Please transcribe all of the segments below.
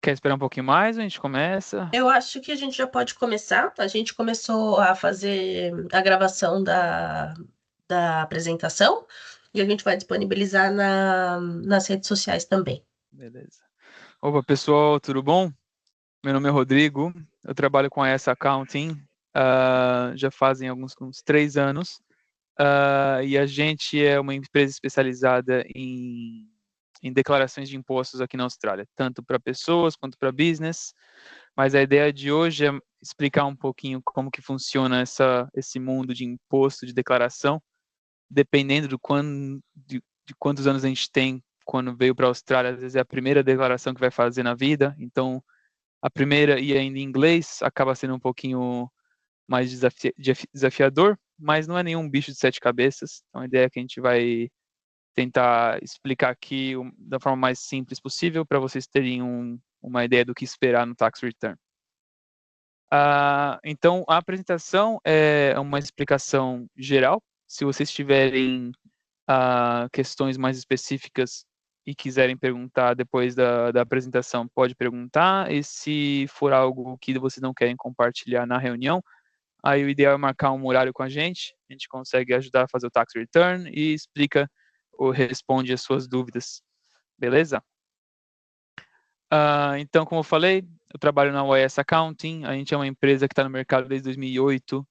Quer esperar um pouquinho mais ou a gente começa? Eu acho que a gente já pode começar. A gente começou a fazer a gravação da apresentação e a gente vai disponibilizar nas redes sociais também. Beleza. Opa, pessoal, tudo bom? Meu nome é Rodrigo, eu trabalho com a S Accounting, já fazem uns 3 anos, e a gente é uma empresa especializada em declarações de impostos aqui na Austrália, tanto para pessoas quanto para business, mas a ideia de hoje é explicar um pouquinho como que funciona esse mundo de imposto, de declaração, dependendo de quantos anos a gente tem quando veio para a Austrália, às vezes é a primeira declaração que vai fazer na vida, então a primeira e ainda em inglês acaba sendo um pouquinho mais desafiador, mas não é nenhum bicho de 7 cabeças, então a ideia é que a gente vai tentar explicar aqui da forma mais simples possível para vocês terem uma ideia do que esperar no tax return. Então, a apresentação é uma explicação geral. Se vocês tiverem questões mais específicas e quiserem perguntar depois da apresentação, pode perguntar. E se for algo que vocês não querem compartilhar na reunião, aí o ideal é marcar um horário com a gente consegue ajudar a fazer o tax return e explica ou responde as suas dúvidas, beleza? Então, como eu falei, eu trabalho na OS Accounting, a gente é uma empresa que está no mercado desde 2008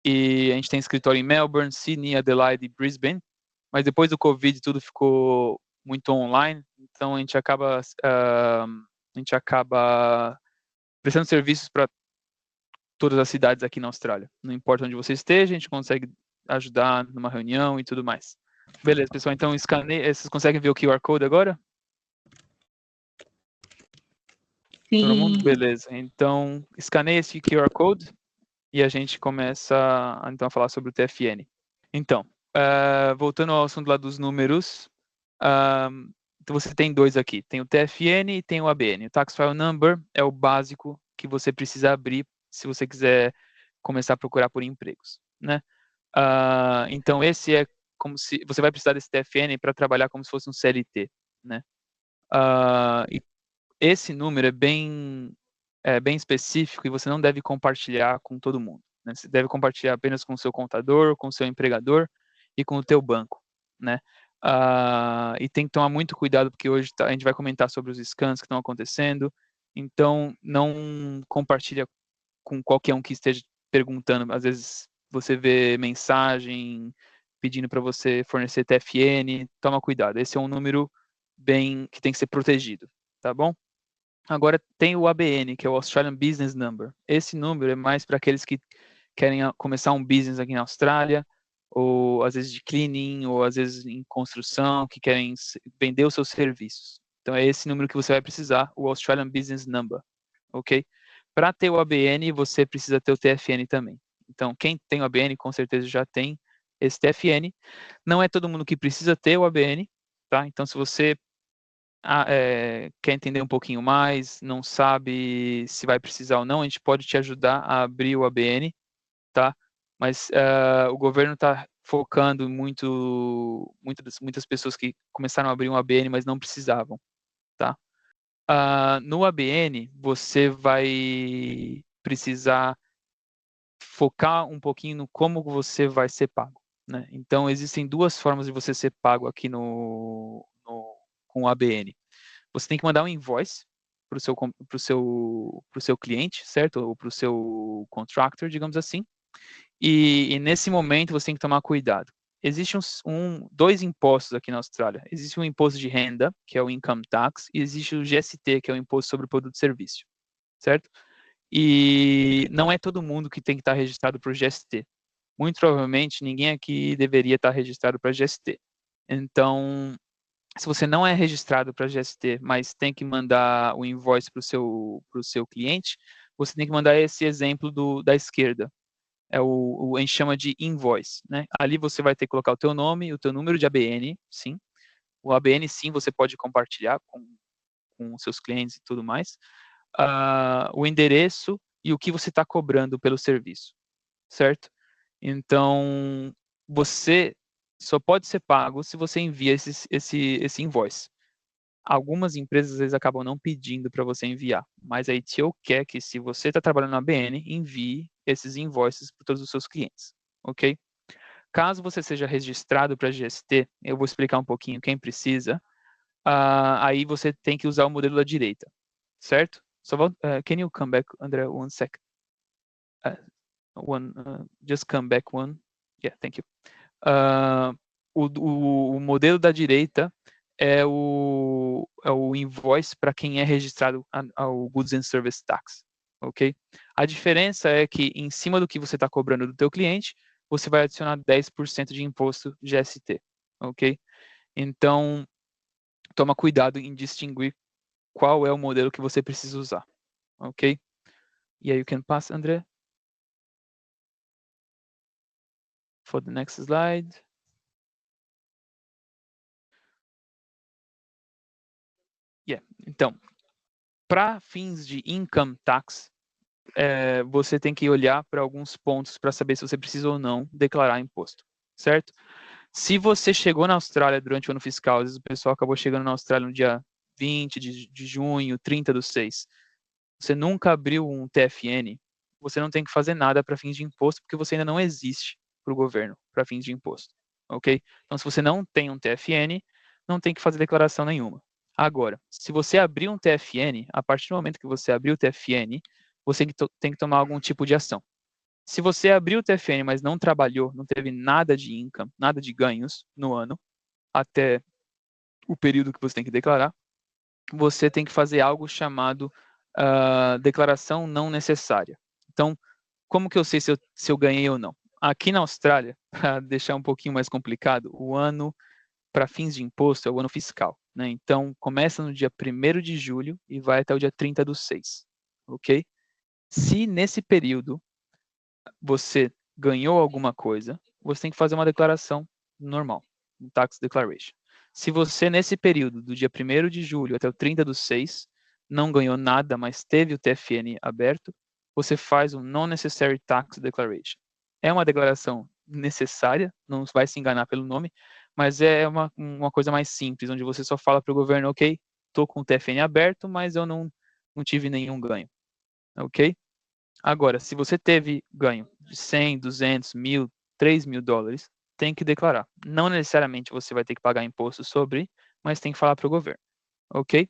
e a gente tem escritório em Melbourne, Sydney, Adelaide e Brisbane, mas depois do Covid tudo ficou muito online, então a gente acaba prestando serviços para todas as cidades aqui na Austrália. Não importa onde você esteja, a gente consegue ajudar numa reunião e tudo mais. Beleza, pessoal, então vocês conseguem ver o QR Code agora? Todo mundo? Sim. Beleza. Então, escaneie esse QR Code e a gente começa então, a falar sobre o TFN. Então, voltando ao assunto lá dos números, então você tem dois aqui. Tem o TFN e tem o ABN. O Tax File Number é o básico que você precisa abrir se você quiser começar a procurar por empregos, né? Então, esse é como se você vai precisar desse TFN para trabalhar como se fosse um CLT, né? E esse número é bem específico e você não deve compartilhar com todo mundo, né? Você deve compartilhar apenas com o seu contador, com o seu empregador e com o teu banco, né? E tem que tomar muito cuidado porque hoje a gente vai comentar sobre os scans que estão acontecendo, então não compartilha com qualquer um que esteja perguntando. Às vezes você vê mensagem pedindo para você fornecer TFN, toma cuidado. Esse é um número bem que tem que ser protegido, tá bom? Agora tem o ABN, que é o Australian Business Number. Esse número é mais para aqueles que querem começar um business aqui na Austrália, ou às vezes de cleaning, ou às vezes em construção, que querem vender os seus serviços. Então é esse número que você vai precisar, o Australian Business Number, ok? Para ter o ABN, você precisa ter o TFN também. Então, quem tem o ABN, com certeza já tem esse TFN. Não é todo mundo que precisa ter o ABN, tá? Então, se você quer entender um pouquinho mais, não sabe se vai precisar ou não, a gente pode te ajudar a abrir o ABN, tá? Mas o governo está focando muitas pessoas que começaram a abrir um ABN, mas não precisavam, tá? No ABN, você vai precisar focar um pouquinho no como você vai ser pago, né? Então, existem duas formas de você ser pago aqui com o ABN. Você tem que mandar um invoice para o seu cliente, certo? Ou para o seu contractor, digamos assim. E nesse momento você tem que tomar cuidado. Existem dois impostos aqui na Austrália. Existe o imposto de renda, que é o Income Tax, e existe o GST, que é o Imposto sobre o Produto e Serviço, certo? E não é todo mundo que tem que estar registrado para o GST. Muito provavelmente ninguém aqui deveria estar registrado para GST. Então, se você não é registrado para GST, mas tem que mandar o invoice para o seu cliente, você tem que mandar esse exemplo da esquerda. A gente chama de invoice, né? Ali você vai ter que colocar o teu nome, o teu número de ABN, sim. O ABN, sim, você pode compartilhar com os seus clientes e tudo mais. O endereço e o que você está cobrando pelo serviço, certo? Então, você só pode ser pago se você envia esse invoice. Algumas empresas, às vezes, acabam não pedindo para você enviar, mas a ATO quer que, se você está trabalhando na ABN, envie esses invoices para todos os seus clientes, ok? Caso você seja registrado para GST, eu vou explicar um pouquinho quem precisa, aí você tem que usar o modelo da direita, certo? Can you come back, André, one sec? Just come back one. Yeah, thank you. O modelo da direita é o invoice para quem é registrado ao Goods and Service Tax, ok? A diferença é que, em cima do que você está cobrando do teu cliente, você vai adicionar 10% de imposto GST, ok? Então, toma cuidado em distinguir qual é o modelo que você precisa usar, ok? E aí, you can pass, André. For the next slide. Yeah. Então, para fins de income tax, você tem que olhar para alguns pontos para saber se você precisa ou não declarar imposto, certo? Se você chegou na Austrália durante o ano fiscal, às vezes o pessoal acabou chegando na Austrália no dia 20 de junho, 30/6, você nunca abriu um TFN, você não tem que fazer nada para fins de imposto, porque você ainda não existe para o governo para fins de imposto, ok? Então, se você não tem um TFN, não tem que fazer declaração nenhuma. Agora, se você abrir um TFN, a partir do momento que você abrir o TFN, você tem que tomar algum tipo de ação. Se você abriu o TFN, mas não trabalhou, não teve nada de income, nada de ganhos no ano, até o período que você tem que declarar, você tem que fazer algo chamado declaração não necessária. Então, como que eu sei se eu ganhei ou não? Aqui na Austrália, para deixar um pouquinho mais complicado, o ano para fins de imposto é o ano fiscal, né? Então, começa no dia 1º de julho e vai até o dia 30/6, ok? Se nesse período você ganhou alguma coisa, você tem que fazer uma declaração normal, um tax declaration. Se você, nesse período, do dia 1º de julho até o 30/6, não ganhou nada, mas teve o TFN aberto, você faz um Non-Necessary Tax Declaration. É uma declaração necessária, não vai se enganar pelo nome, mas é uma coisa mais simples, onde você só fala para o governo, ok, estou com o TFN aberto, mas eu não tive nenhum ganho, ok? Agora, se você teve ganho de 100, 200, 1.000, 3.000 dólares, tem que declarar. Não necessariamente você vai ter que pagar imposto sobre, mas tem que falar para o governo, ok?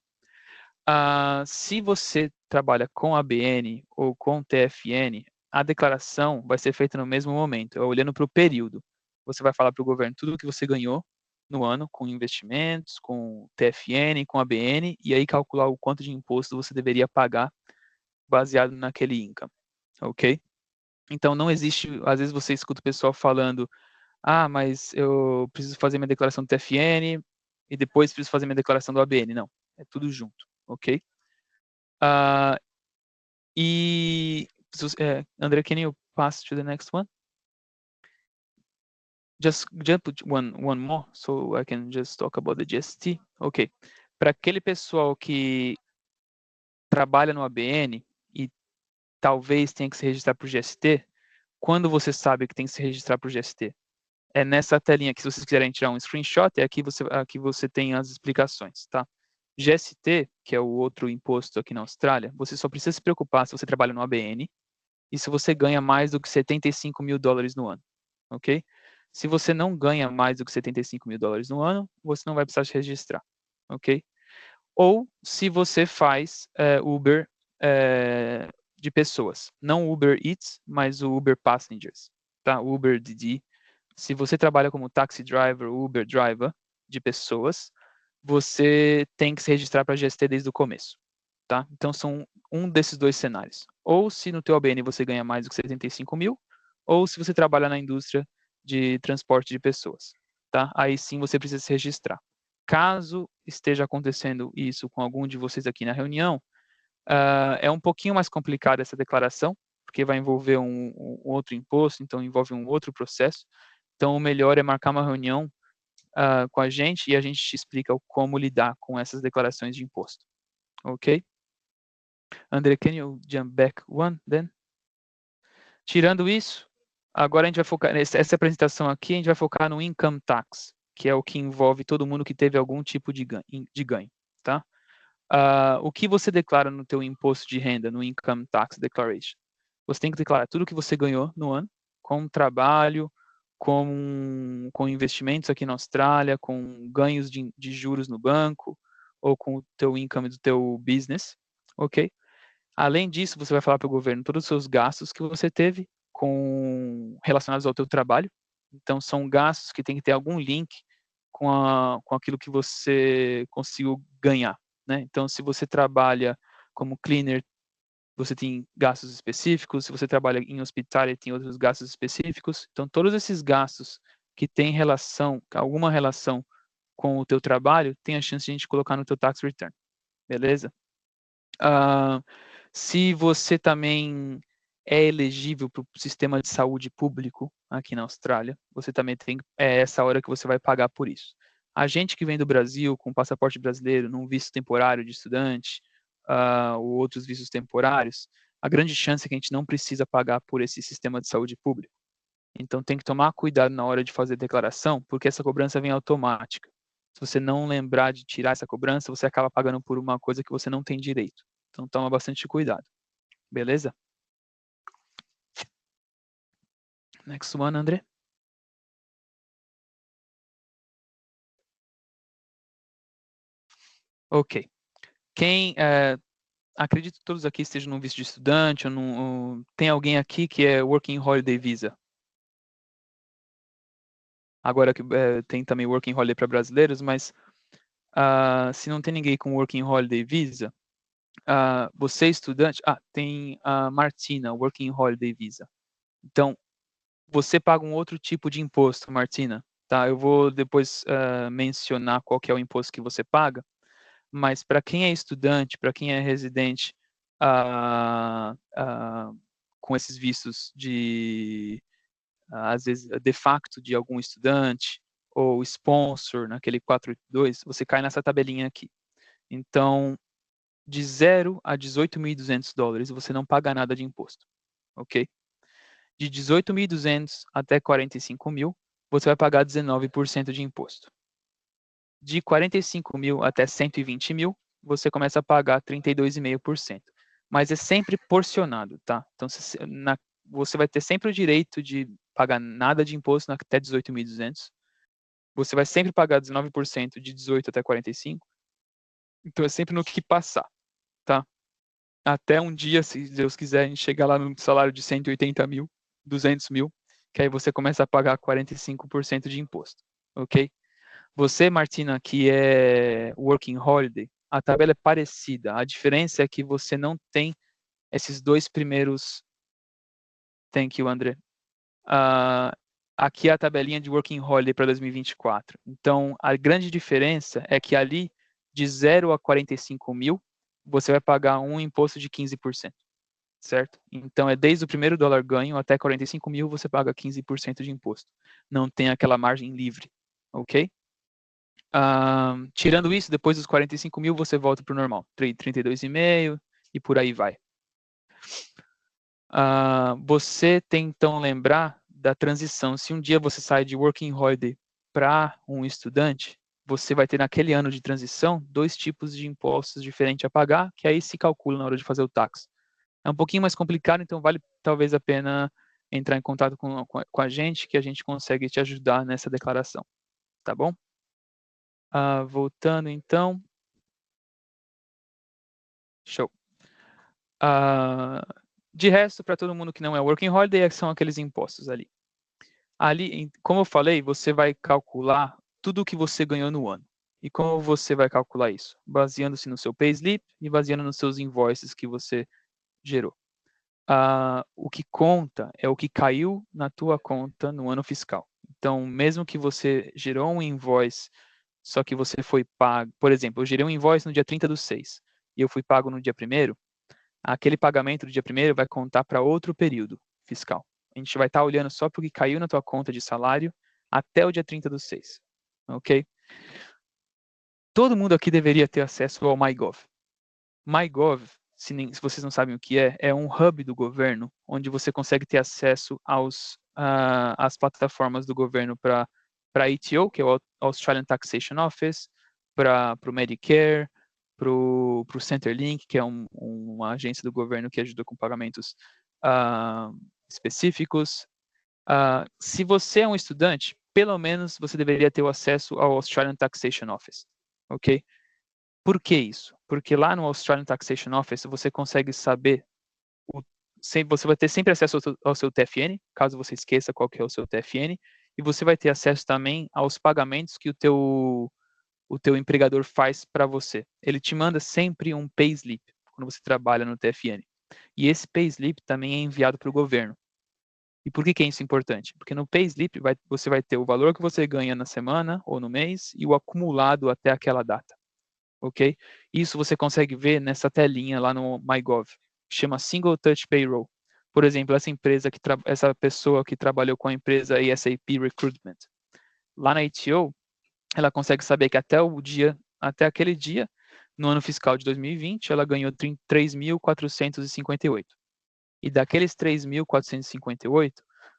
Se você trabalha com ABN ou com TFN, a declaração vai ser feita no mesmo momento, olhando para o período. Você vai falar para o governo tudo o que você ganhou no ano, com investimentos, com TFN, com ABN, e aí calcular o quanto de imposto você deveria pagar baseado naquele income, ok? Então, não existe, às vezes você escuta o pessoal falando, mas eu preciso fazer minha declaração do TFN e depois preciso fazer minha declaração do ABN. Não, é tudo junto, ok? André, can you pass to the next one? Just jump one more, so I can just talk about the GST. Ok. Para aquele pessoal que trabalha no ABN e talvez tenha que se registrar para o GST, quando você sabe que tem que se registrar para o GST? É nessa telinha aqui, se vocês quiserem tirar um screenshot, aqui você tem as explicações, tá? GST, que é o outro imposto aqui na Austrália, você só precisa se preocupar se você trabalha no ABN e se você ganha mais do que 75 mil dólares no ano, ok? Se você não ganha mais do que 75 mil dólares no ano, você não vai precisar se registrar, ok? Ou se você faz Uber de pessoas, não Uber Eats, mas o Uber Passengers, tá? Uber Didi. Se você trabalha como taxi driver, Uber driver de pessoas, você tem que se registrar para GST desde o começo, tá? Então, são um desses dois cenários. Ou se no teu ABN você ganha mais do que 75 mil, ou se você trabalha na indústria de transporte de pessoas, tá? Aí sim você precisa se registrar. Caso esteja acontecendo isso com algum de vocês aqui na reunião, é um pouquinho mais complicada essa declaração, porque vai envolver um outro imposto, então envolve um outro processo. Então, o melhor é marcar uma reunião com a gente e a gente te explica como lidar com essas declarações de imposto. Ok? André, can you jump back one, then? Tirando isso, agora a gente vai focar, essa apresentação aqui, a gente vai focar no income tax, que é o que envolve todo mundo que teve algum tipo de ganho. tá? O que você declara no teu imposto de renda, no Income Tax Declaration? Você tem que declarar tudo que você ganhou no ano, com trabalho, com investimentos aqui na Austrália, com ganhos de juros no banco, ou com o teu income do teu business, ok? Além disso, você vai falar para o governo todos os seus gastos que você teve relacionados ao teu trabalho. Então, são gastos que tem que ter algum link com aquilo que você conseguiu ganhar, né? Então, se você trabalha como cleaner, você tem gastos específicos. Se você trabalha em hospitality, tem outros gastos específicos. Então, todos esses gastos que têm alguma relação com o teu trabalho, tem a chance de a gente colocar no teu tax return, beleza? Se você também é elegível para o sistema de saúde público aqui na Austrália, você também tem essa hora que você vai pagar por isso. A gente que vem do Brasil com passaporte brasileiro, num visto temporário de estudante, ou outros vistos temporários, a grande chance é que a gente não precisa pagar por esse sistema de saúde público. Então tem que tomar cuidado na hora de fazer a declaração, porque essa cobrança vem automática. Se você não lembrar de tirar essa cobrança, você acaba pagando por uma coisa que você não tem direito. Então toma bastante cuidado. Beleza? Next one, André. Ok. Acredito que todos aqui estejam no visto de estudante, tem alguém aqui que é Working Holiday Visa? Agora que tem também Working Holiday para brasileiros, mas se não tem ninguém com Working Holiday Visa, você é estudante, tem a Martina, Working Holiday Visa. Então, você paga um outro tipo de imposto, Martina, tá? Eu vou depois mencionar qual que é o imposto que você paga, mas para quem é estudante, para quem é residente com esses vistos às vezes, de facto de algum estudante, ou sponsor, naquele 482, você cai nessa tabelinha aqui. Então, de 0 a 18.200 dólares, você não paga nada de imposto, ok? De 18.200 até 45 mil, você vai pagar 19% de imposto. De 45 mil até 120 mil, você começa a pagar 32,5%. Mas é sempre porcionado, tá? Então, você vai ter sempre o direito de pagar nada de imposto até 18.200. Você vai sempre pagar 19% de 18 até 45. Então, é sempre no que passar, tá? Até um dia, se Deus quiser, a gente chegar lá no salário de 180 mil, 200 mil, que aí você começa a pagar 45% de imposto, ok? Você, Martina, que é Working Holiday, a tabela é parecida. A diferença é que você não tem esses dois primeiros. Thank you, André. Aqui é a tabelinha de Working Holiday para 2024. Então, a grande diferença é que ali, de 0 a 45 mil, você vai pagar um imposto de 15%, certo? Então, é desde o primeiro dólar ganho até 45 mil, você paga 15% de imposto. Não tem aquela margem livre, ok? Tirando isso, depois dos 45 mil, você volta para o normal, 32,5 e por aí vai. Você tem então lembrar da transição. Se um dia você sai de Working Holiday para um estudante, você vai ter naquele ano de transição 2 tipos de impostos diferentes a pagar, que aí se calcula na hora de fazer o tax. É um pouquinho mais complicado, então vale talvez a pena entrar em contato com a gente, que a gente consegue te ajudar nessa declaração, tá bom? Voltando então. Show. De resto, para todo mundo que não é Working Holiday, são aqueles impostos ali. Ali, como eu falei, você vai calcular tudo o que você ganhou no ano. E como você vai calcular isso? Baseando-se no seu payslip e baseando nos seus invoices que você gerou. O que conta é o que caiu na tua conta no ano fiscal. Então, mesmo que você gerou um invoice, só que você foi pago, por exemplo, eu gerei um invoice no dia 30/6 e eu fui pago no dia 1º, aquele pagamento do dia 1º vai contar para outro período fiscal. A gente vai estar olhando só para o que caiu na tua conta de salário até o dia 30/6, ok? Todo mundo aqui deveria ter acesso ao MyGov. MyGov, se vocês não sabem o que é um hub do governo, onde você consegue ter acesso às plataformas do governo para ATO, que é o Australian Taxation Office, para o Medicare, pro Centerlink, que é uma agência do governo que ajuda com pagamentos específicos. Se você é um estudante, pelo menos você deveria ter o acesso ao Australian Taxation Office, ok? Por que isso? Porque lá no Australian Taxation Office você consegue saber, você vai ter sempre acesso ao seu TFN, caso você esqueça qual que é o seu TFN, e você vai ter acesso também aos pagamentos que o teu empregador faz para você. Ele te manda sempre um payslip quando você trabalha no TFN. E esse payslip também é enviado para o governo. E por que é isso importante? Porque no payslip você vai ter o valor que você ganha na semana ou no mês e o acumulado até aquela data, ok? Isso você consegue ver nessa telinha lá no MyGov, que chama Single Touch Payroll. Por exemplo, essa pessoa que trabalhou com a empresa ASAP Recruitment. Lá na ATO, ela consegue saber que até aquele dia, no ano fiscal de 2020, ela ganhou 3.458. E daqueles 3.458,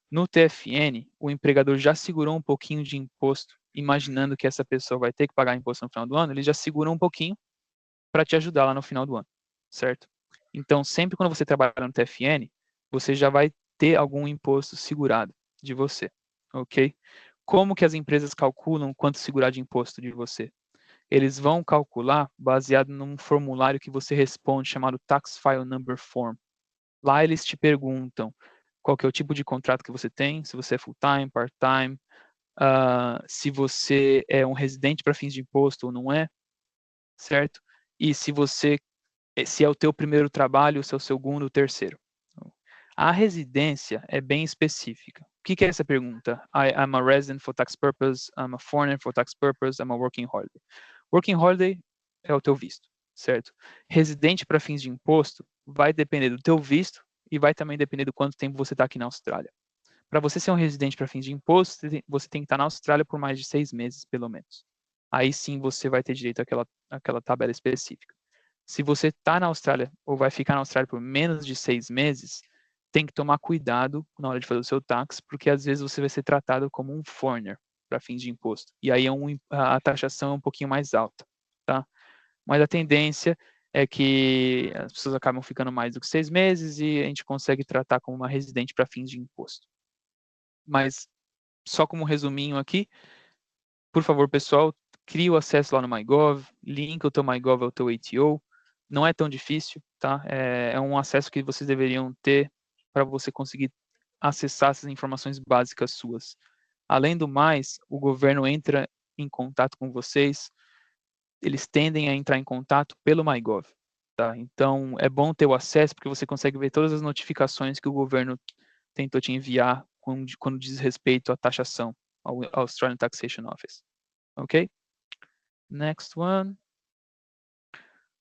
no TFN, o empregador já segurou um pouquinho de imposto, imaginando que essa pessoa vai ter que pagar imposto no final do ano, ele já segura um pouquinho para te ajudar lá no final do ano, certo? Então, sempre quando você trabalha no TFN, você já vai ter algum imposto segurado de você, ok? Como que as empresas calculam quanto segurar de imposto de você? Eles vão calcular baseado num formulário que você responde chamado Tax File Number Form. Lá eles te perguntam qual que é o tipo de contrato que você tem, se você é full-time, part-time, se você é um residente para fins de imposto ou não é, certo? E se é o teu primeiro trabalho, se é o segundo, o terceiro. A residência é bem específica. O que é essa pergunta? I'm a resident for tax purpose, I'm a foreigner for tax purpose, I'm a working holiday. Working holiday é o teu visto, certo? Residente para fins de imposto vai depender do teu visto e vai também depender do quanto tempo você está aqui na Austrália. Para você ser um residente para fins de imposto, você tem que estar na Austrália por mais de 6 meses, pelo menos. Aí sim você vai ter direito àquela tabela específica. Se você está na Austrália ou vai ficar na Austrália por menos de 6 meses, tem que tomar cuidado na hora de fazer o seu tax, porque às vezes você vai ser tratado como um foreigner para fins de imposto. E aí a taxação é um pouquinho mais alta, tá? Mas a tendência é que as pessoas acabam ficando mais do que 6 meses e a gente consegue tratar como uma residente para fins de imposto. Mas só como um resuminho aqui, por favor, pessoal, crie o acesso lá no MyGov, linka o teu MyGov ao teu ATO. Não é tão difícil, tá? É um acesso que vocês deveriam ter para você conseguir acessar essas informações básicas suas. Além do mais, o governo entra em contato com vocês, eles tendem a entrar em contato pelo MyGov, tá? Então, é bom ter o acesso porque você consegue ver todas as notificações que o governo tentou te enviar quando diz respeito à taxação, ao Australian Taxation Office. Ok? Next one.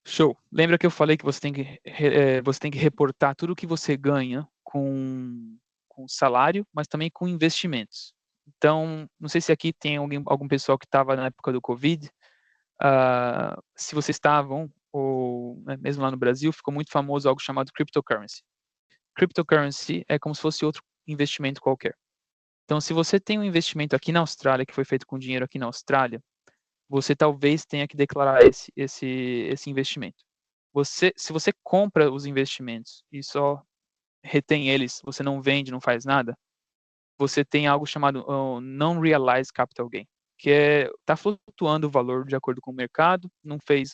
Show. Lembra que eu falei que você tem que reportar tudo o que você ganha com salário, mas também com investimentos. Então, não sei se aqui tem algum pessoal que estava na época do Covid. Se vocês estavam, ou mesmo lá no Brasil, ficou muito famoso algo chamado cryptocurrency. Cryptocurrency é como se fosse outro investimento qualquer. Então, se você tem um investimento aqui na Austrália, que foi feito com dinheiro aqui na Austrália, você talvez tenha que declarar esse investimento. Se você compra os investimentos e só retém eles, você não vende, não faz nada, você tem algo chamado non-realized capital gain, que está flutuando o valor de acordo com o mercado,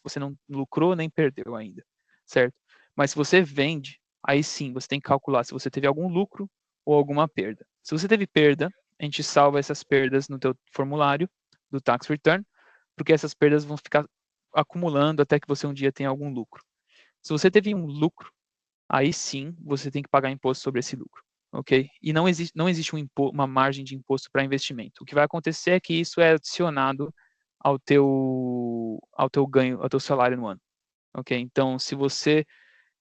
você não lucrou nem perdeu ainda, certo? Mas se você vende, aí sim, você tem que calcular se você teve algum lucro ou alguma perda. Se você teve perda, a gente salva essas perdas no teu formulário do tax return, porque essas perdas vão ficar acumulando até que você um dia tenha algum lucro. Se você teve um lucro, aí sim você tem que pagar imposto sobre esse lucro, ok? E não existe uma margem de imposto para investimento. O que vai acontecer é que isso é adicionado ao teu ganho, ao teu salário no ano, ok? Então, se você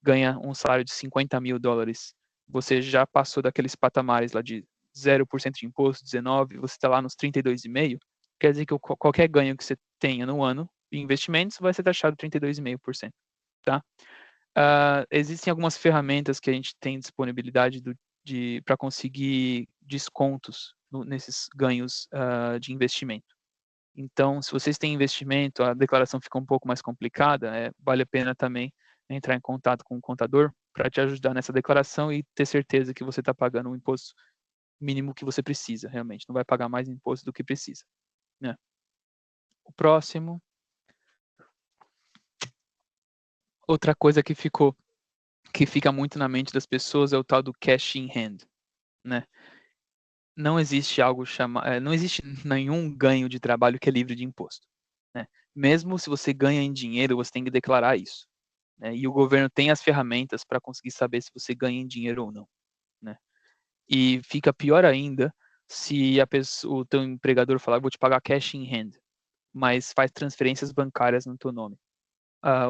ganha um salário de $50.000, você já passou daqueles patamares lá de 0% de imposto, 19%, você está lá nos 32,5%, quer dizer que qualquer ganho que você tenha no ano em investimentos vai ser taxado 32,5%, tá? Existem algumas ferramentas que a gente tem disponibilidade para conseguir descontos nesses ganhos de investimento. Então, se vocês têm investimento, a declaração fica um pouco mais complicada, vale a pena também entrar em contato com o contador para te ajudar nessa declaração e ter certeza que você está pagando o imposto mínimo que você precisa, realmente. Não vai pagar mais imposto do que precisa, né? O próximo. Outra coisa que fica muito na mente das pessoas é o tal do cash in hand, né? Não existe não existe nenhum ganho de trabalho que é livre de imposto, né? Mesmo se você ganha em dinheiro, você tem que declarar isso, né? E o governo tem as ferramentas para conseguir saber se você ganha em dinheiro ou não, né? E fica pior ainda se o teu empregador falar, vou te pagar cash in hand, mas faz transferências bancárias no teu nome.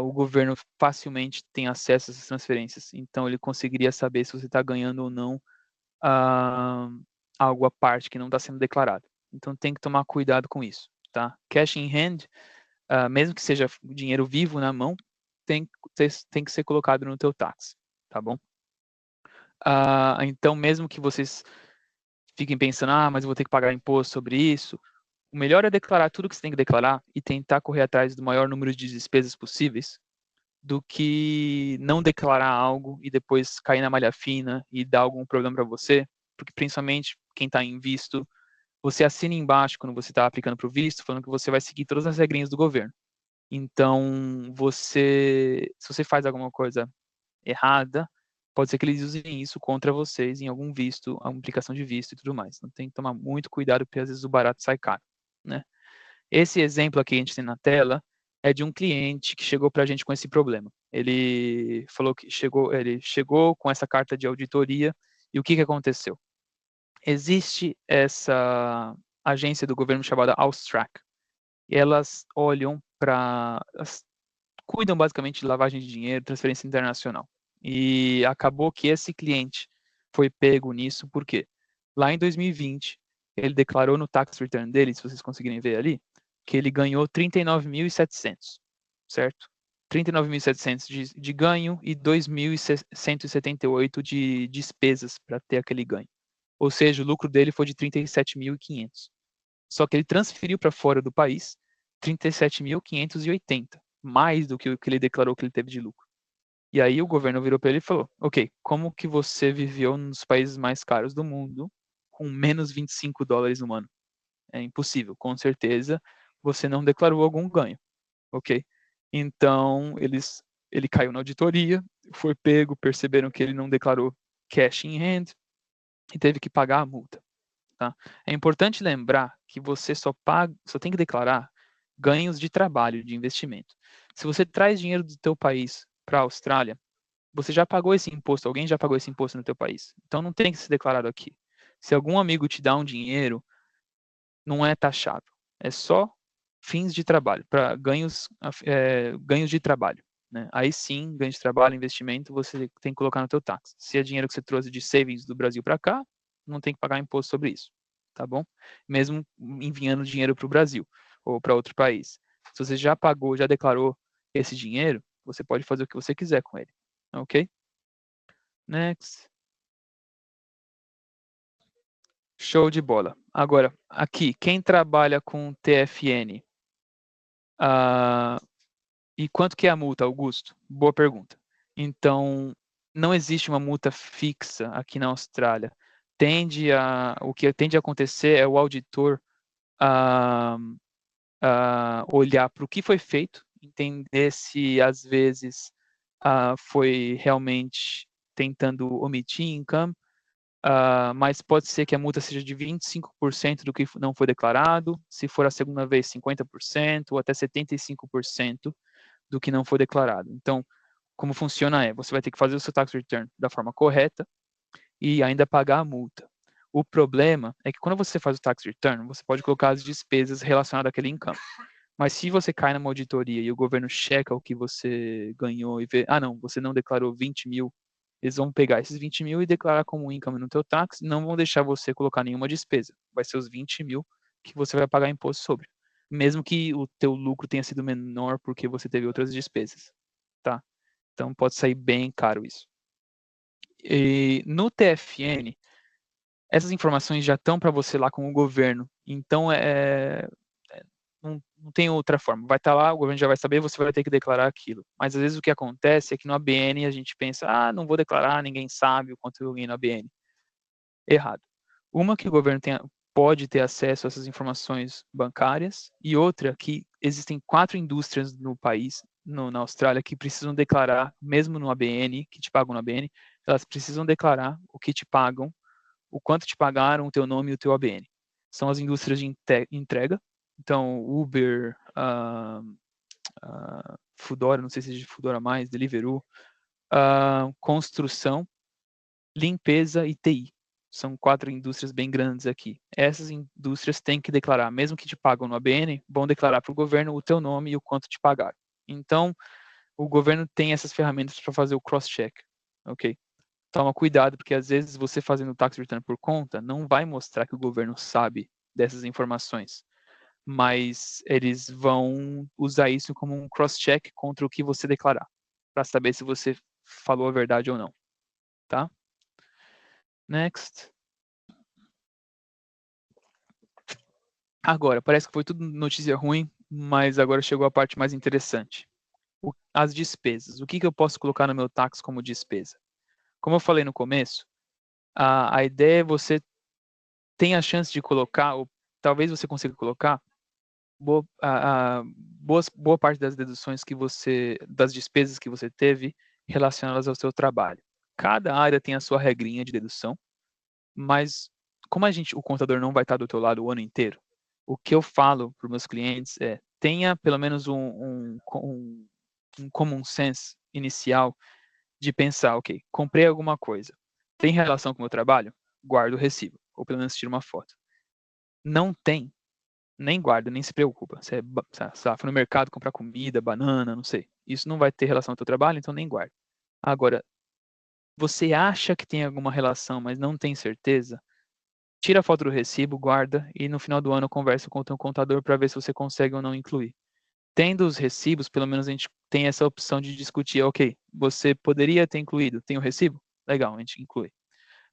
O governo facilmente tem acesso a essas transferências, então ele conseguiria saber se você está ganhando ou não algo à parte que não está sendo declarado. Então tem que tomar cuidado com isso, tá? Cash in hand, mesmo que seja dinheiro vivo na mão, tem que ser colocado no teu tax, tá bom? Então mesmo que vocês fiquem pensando, mas eu vou ter que pagar imposto sobre isso, o melhor é declarar tudo que você tem que declarar e tentar correr atrás do maior número de despesas possíveis, do que não declarar algo e depois cair na malha fina e dar algum problema para você, porque principalmente quem está em visto, você assina embaixo quando você está aplicando para o visto, falando que você vai seguir todas as regrinhas do governo. Então, se você faz alguma coisa errada, pode ser que eles usem isso contra vocês em algum visto, a aplicação de visto e tudo mais. Então, tem que tomar muito cuidado, porque às vezes o barato sai caro, né? Esse exemplo aqui que a gente tem na tela é de um cliente que chegou para a gente com esse problema. Ele falou que ele chegou com essa carta de auditoria e o que aconteceu? Existe essa agência do governo chamada Austrac. E elas olham cuidam basicamente de lavagem de dinheiro, transferência internacional. E acabou que esse cliente foi pego nisso, porque lá em 2020, ele declarou no tax return dele, se vocês conseguirem ver ali, que ele ganhou 39.700, certo? 39.700 de ganho e 2.178 de despesas para ter aquele ganho. Ou seja, o lucro dele foi de 37.500. Só que ele transferiu para fora do país 37.580, mais do que o que ele declarou que ele teve de lucro. E aí o governo virou para ele e falou: ok, como que você viveu nos países mais caros do mundo com menos 25 dólares no ano? É impossível, com certeza você não declarou algum ganho, ok? Então ele caiu na auditoria, foi pego, perceberam que ele não declarou cash in hand e teve que pagar a multa. Tá? É importante lembrar que você só tem que declarar ganhos de trabalho, de investimento. Se você traz dinheiro do teu país para a Austrália, você já pagou esse imposto, alguém já pagou esse imposto no teu país. Então não tem que ser declarado aqui. Se algum amigo te dá um dinheiro, não é taxado. É só fins de trabalho, para ganhos de trabalho. Né? Aí sim, ganho de trabalho, investimento, você tem que colocar no teu tax. Se é dinheiro que você trouxe de savings do Brasil para cá, não tem que pagar imposto sobre isso, tá bom? Mesmo enviando dinheiro para o Brasil ou para outro país. Se você já pagou, já declarou esse dinheiro, você pode fazer o que você quiser com ele, ok? Next. Show de bola. Agora, aqui, quem trabalha com TFN, e quanto que é a multa, Augusto? Boa pergunta. Então, não existe uma multa fixa aqui na Austrália. O que tende a acontecer é o auditor ah, olhar para o que foi feito, entender se às vezes foi realmente tentando omitir income, mas pode ser que a multa seja de 25% do que não foi declarado, se for a segunda vez 50% ou até 75% do que não foi declarado. Então, como funciona você vai ter que fazer o seu tax return da forma correta e ainda pagar a multa. O problema é que quando você faz o tax return, você pode colocar as despesas relacionadas àquele income. Mas se você cai numa auditoria e o governo checa o que você ganhou e vê, não, você não declarou 20 mil, eles vão pegar esses 20 mil e declarar como income no teu tax, não vão deixar você colocar nenhuma despesa. Vai ser os 20 mil que você vai pagar imposto sobre. Mesmo que o teu lucro tenha sido menor porque você teve outras despesas, tá? Então pode sair bem caro isso. E no TFN, essas informações já estão para você lá com o governo. Então não tem outra forma. Vai estar lá, o governo já vai saber, você vai ter que declarar aquilo. Mas às vezes o que acontece é que no ABN a gente pensa, não vou declarar, ninguém sabe o quanto eu ganhei no ABN. Errado. Uma que o governo pode ter acesso a essas informações bancárias e outra que existem 4 indústrias no país, na Austrália, que precisam declarar, mesmo no ABN, que te pagam no ABN, elas precisam declarar o que te pagam, o quanto te pagaram, o teu nome e o teu ABN. São as indústrias de entrega, então Uber, Foodora, não sei se é de Foodora mais, Deliveroo, construção, limpeza e TI. São 4 indústrias bem grandes aqui. Essas indústrias têm que declarar, mesmo que te pagam no ABN, vão declarar para o governo o teu nome e o quanto te pagaram. Então, o governo tem essas ferramentas para fazer o cross-check, ok? Toma cuidado, porque às vezes você fazendo o tax return por conta não vai mostrar que o governo sabe dessas informações, mas eles vão usar isso como um cross-check contra o que você declarar, para saber se você falou a verdade ou não, tá? Next. Agora, parece que foi tudo notícia ruim, mas agora chegou a parte mais interessante. As despesas. O que eu posso colocar no meu tax como despesa? Como eu falei no começo, a ideia é você tem a chance de colocar, ou talvez você consiga colocar, boa parte das deduções das despesas que você teve relacionadas ao seu trabalho. Cada área tem a sua regrinha de dedução, mas como o contador não vai estar do teu lado o ano inteiro, o que eu falo para os meus clientes é tenha pelo menos um common sense inicial de pensar, ok, comprei alguma coisa, tem relação com o meu trabalho? Guardo o recibo, ou pelo menos tiro uma foto. Não tem, nem guarda, nem se preocupa. Você foi no mercado comprar comida, banana, não sei. Isso não vai ter relação com o teu trabalho, então nem guarda. Agora, você acha que tem alguma relação, mas não tem certeza? Tira a foto do recibo, guarda e no final do ano conversa com o teu contador para ver se você consegue ou não incluir. Tendo os recibos, pelo menos a gente tem essa opção de discutir, ok, você poderia ter incluído, tem o recibo? Legal, a gente inclui.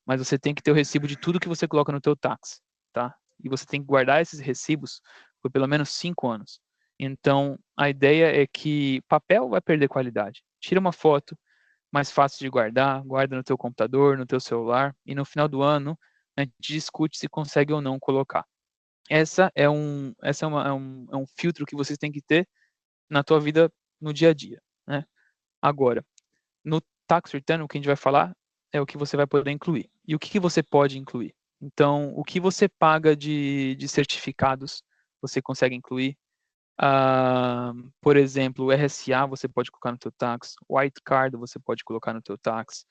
Mas você tem que ter o recibo de tudo que você coloca no teu tax, tá? E você tem que guardar esses recibos por pelo menos 5 anos. Então, a ideia é que papel vai perder qualidade. Tira uma foto, mais fácil de guardar, guarda no teu computador, no teu celular, e no final do ano, a gente discute se consegue ou não colocar. É um filtro que vocês têm que ter na tua vida no dia a dia, né? Agora, no tax return, o que a gente vai falar é o que você vai poder incluir. E o que você pode incluir? Então, o que você paga de certificados, você consegue incluir. Por exemplo, o RSA você pode colocar no teu tax, White Card você pode colocar no teu tax,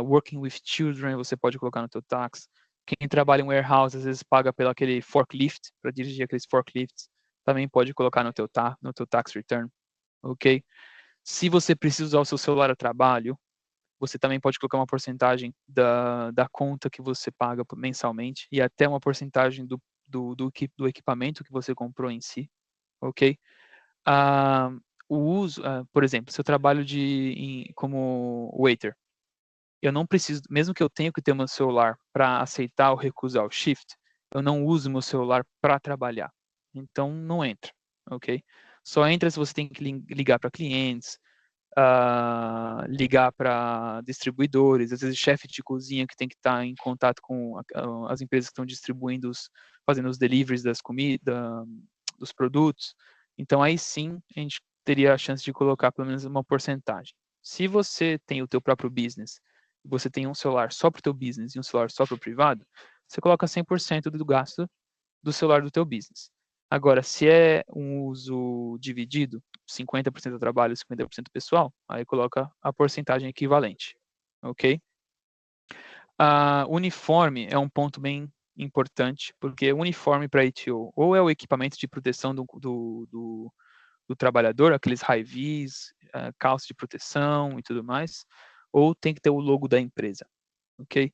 Working with Children você pode colocar no teu tax. Quem trabalha em warehouse às vezes paga pelo aquele forklift, para dirigir aqueles forklifts, também pode colocar no teu tax return, ok? Se você precisa usar o seu celular a trabalho, você também pode colocar uma porcentagem da conta que você paga mensalmente e até uma porcentagem do equipamento que você comprou em si, ok? Ah, por exemplo, se eu trabalho como waiter, eu não preciso, mesmo que eu tenha que ter meu celular para aceitar ou recusar o shift, eu não uso meu celular para trabalhar. Então, não entra, ok? Só entra se você tem que ligar para clientes, ligar para distribuidores, às vezes chefe de cozinha que tem que estar em contato com as empresas que estão distribuindo, fazendo os deliveries das comidas, dos produtos. Então aí sim a gente teria a chance de colocar pelo menos uma porcentagem. Se você tem o teu próprio business, você tem um celular só para o teu business e um celular só para o privado, você coloca 100% do gasto do celular do teu business. Agora, se é um uso dividido, 50% do trabalho, 50% pessoal, aí coloca a porcentagem equivalente, ok? Uniforme é um ponto bem importante, porque uniforme para ITO ou é o equipamento de proteção do trabalhador, aqueles high-vis, calça de proteção e tudo mais, ou tem que ter o logo da empresa, ok?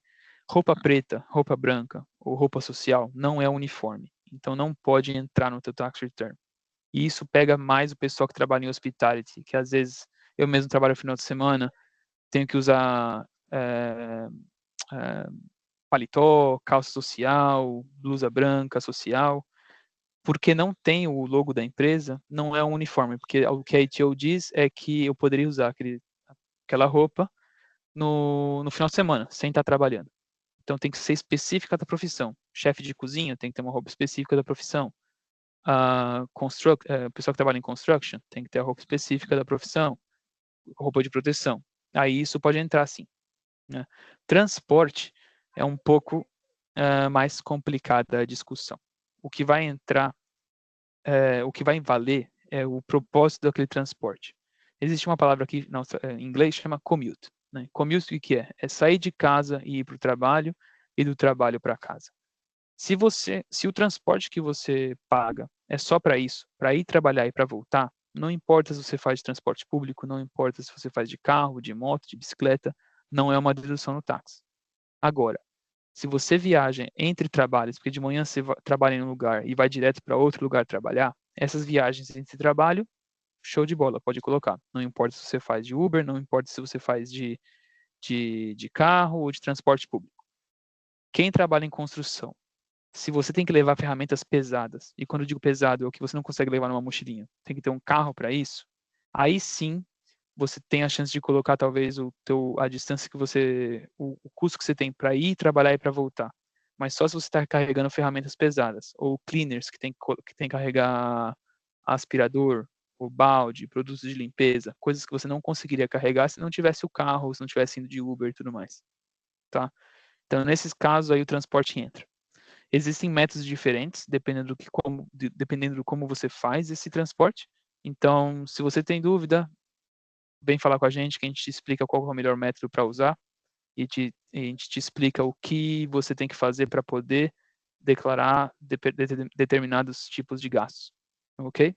Roupa preta, roupa branca ou roupa social não é uniforme, então não pode entrar no teu tax return. E isso pega mais o pessoal que trabalha em hospitality, que às vezes eu mesmo trabalho no final de semana, tenho que usar paletó, calça social, blusa branca social. porque não tem o logo da empresa, não é um uniforme, porque o que a ITO diz é que eu poderia usar aquela roupa no final de semana, sem estar trabalhando. Então tem que ser específica da profissão. Chefe de cozinha tem que ter uma roupa específica da profissão. Pessoal que trabalha em construction tem que ter a roupa específica da profissão, roupa de proteção. Aí isso pode entrar sim, né? Transporte é um pouco mais complicada a discussão. O que vai entrar, o que vai valer é o propósito daquele transporte. Existe uma palavra aqui em inglês que chama commute. Né? Commute o que é? É sair de casa e ir para o trabalho e do trabalho para casa. Se o transporte que você paga é só para isso, para ir trabalhar e para voltar, não importa se você faz de transporte público, não importa se você faz de carro, de moto, de bicicleta, não é uma dedução no táxi. Agora, se você viaja entre trabalhos, porque de manhã você trabalha em um lugar e vai direto para outro lugar trabalhar, essas viagens entre trabalho, show de bola, pode colocar. Não importa se você faz de Uber, não importa se você faz de carro ou de transporte público. Quem trabalha em construção, se você tem que levar ferramentas pesadas, e quando eu digo pesado é o que você não consegue levar numa mochilinha, tem que ter um carro para isso, aí sim você tem a chance de colocar talvez a distância que o custo que você tem para ir trabalhar e para voltar. Mas só se você está carregando ferramentas pesadas, ou cleaners que tem que carregar aspirador, o balde, produtos de limpeza, coisas que você não conseguiria carregar se não tivesse o carro, se não tivesse indo de Uber e tudo mais, tá? Então, nesses casos aí o transporte entra. Existem métodos diferentes, dependendo do como você faz esse transporte. Então, se você tem dúvida, vem falar com a gente que a gente te explica qual é o melhor método para usar e a gente te explica o que você tem que fazer para poder declarar determinados tipos de gastos, ok?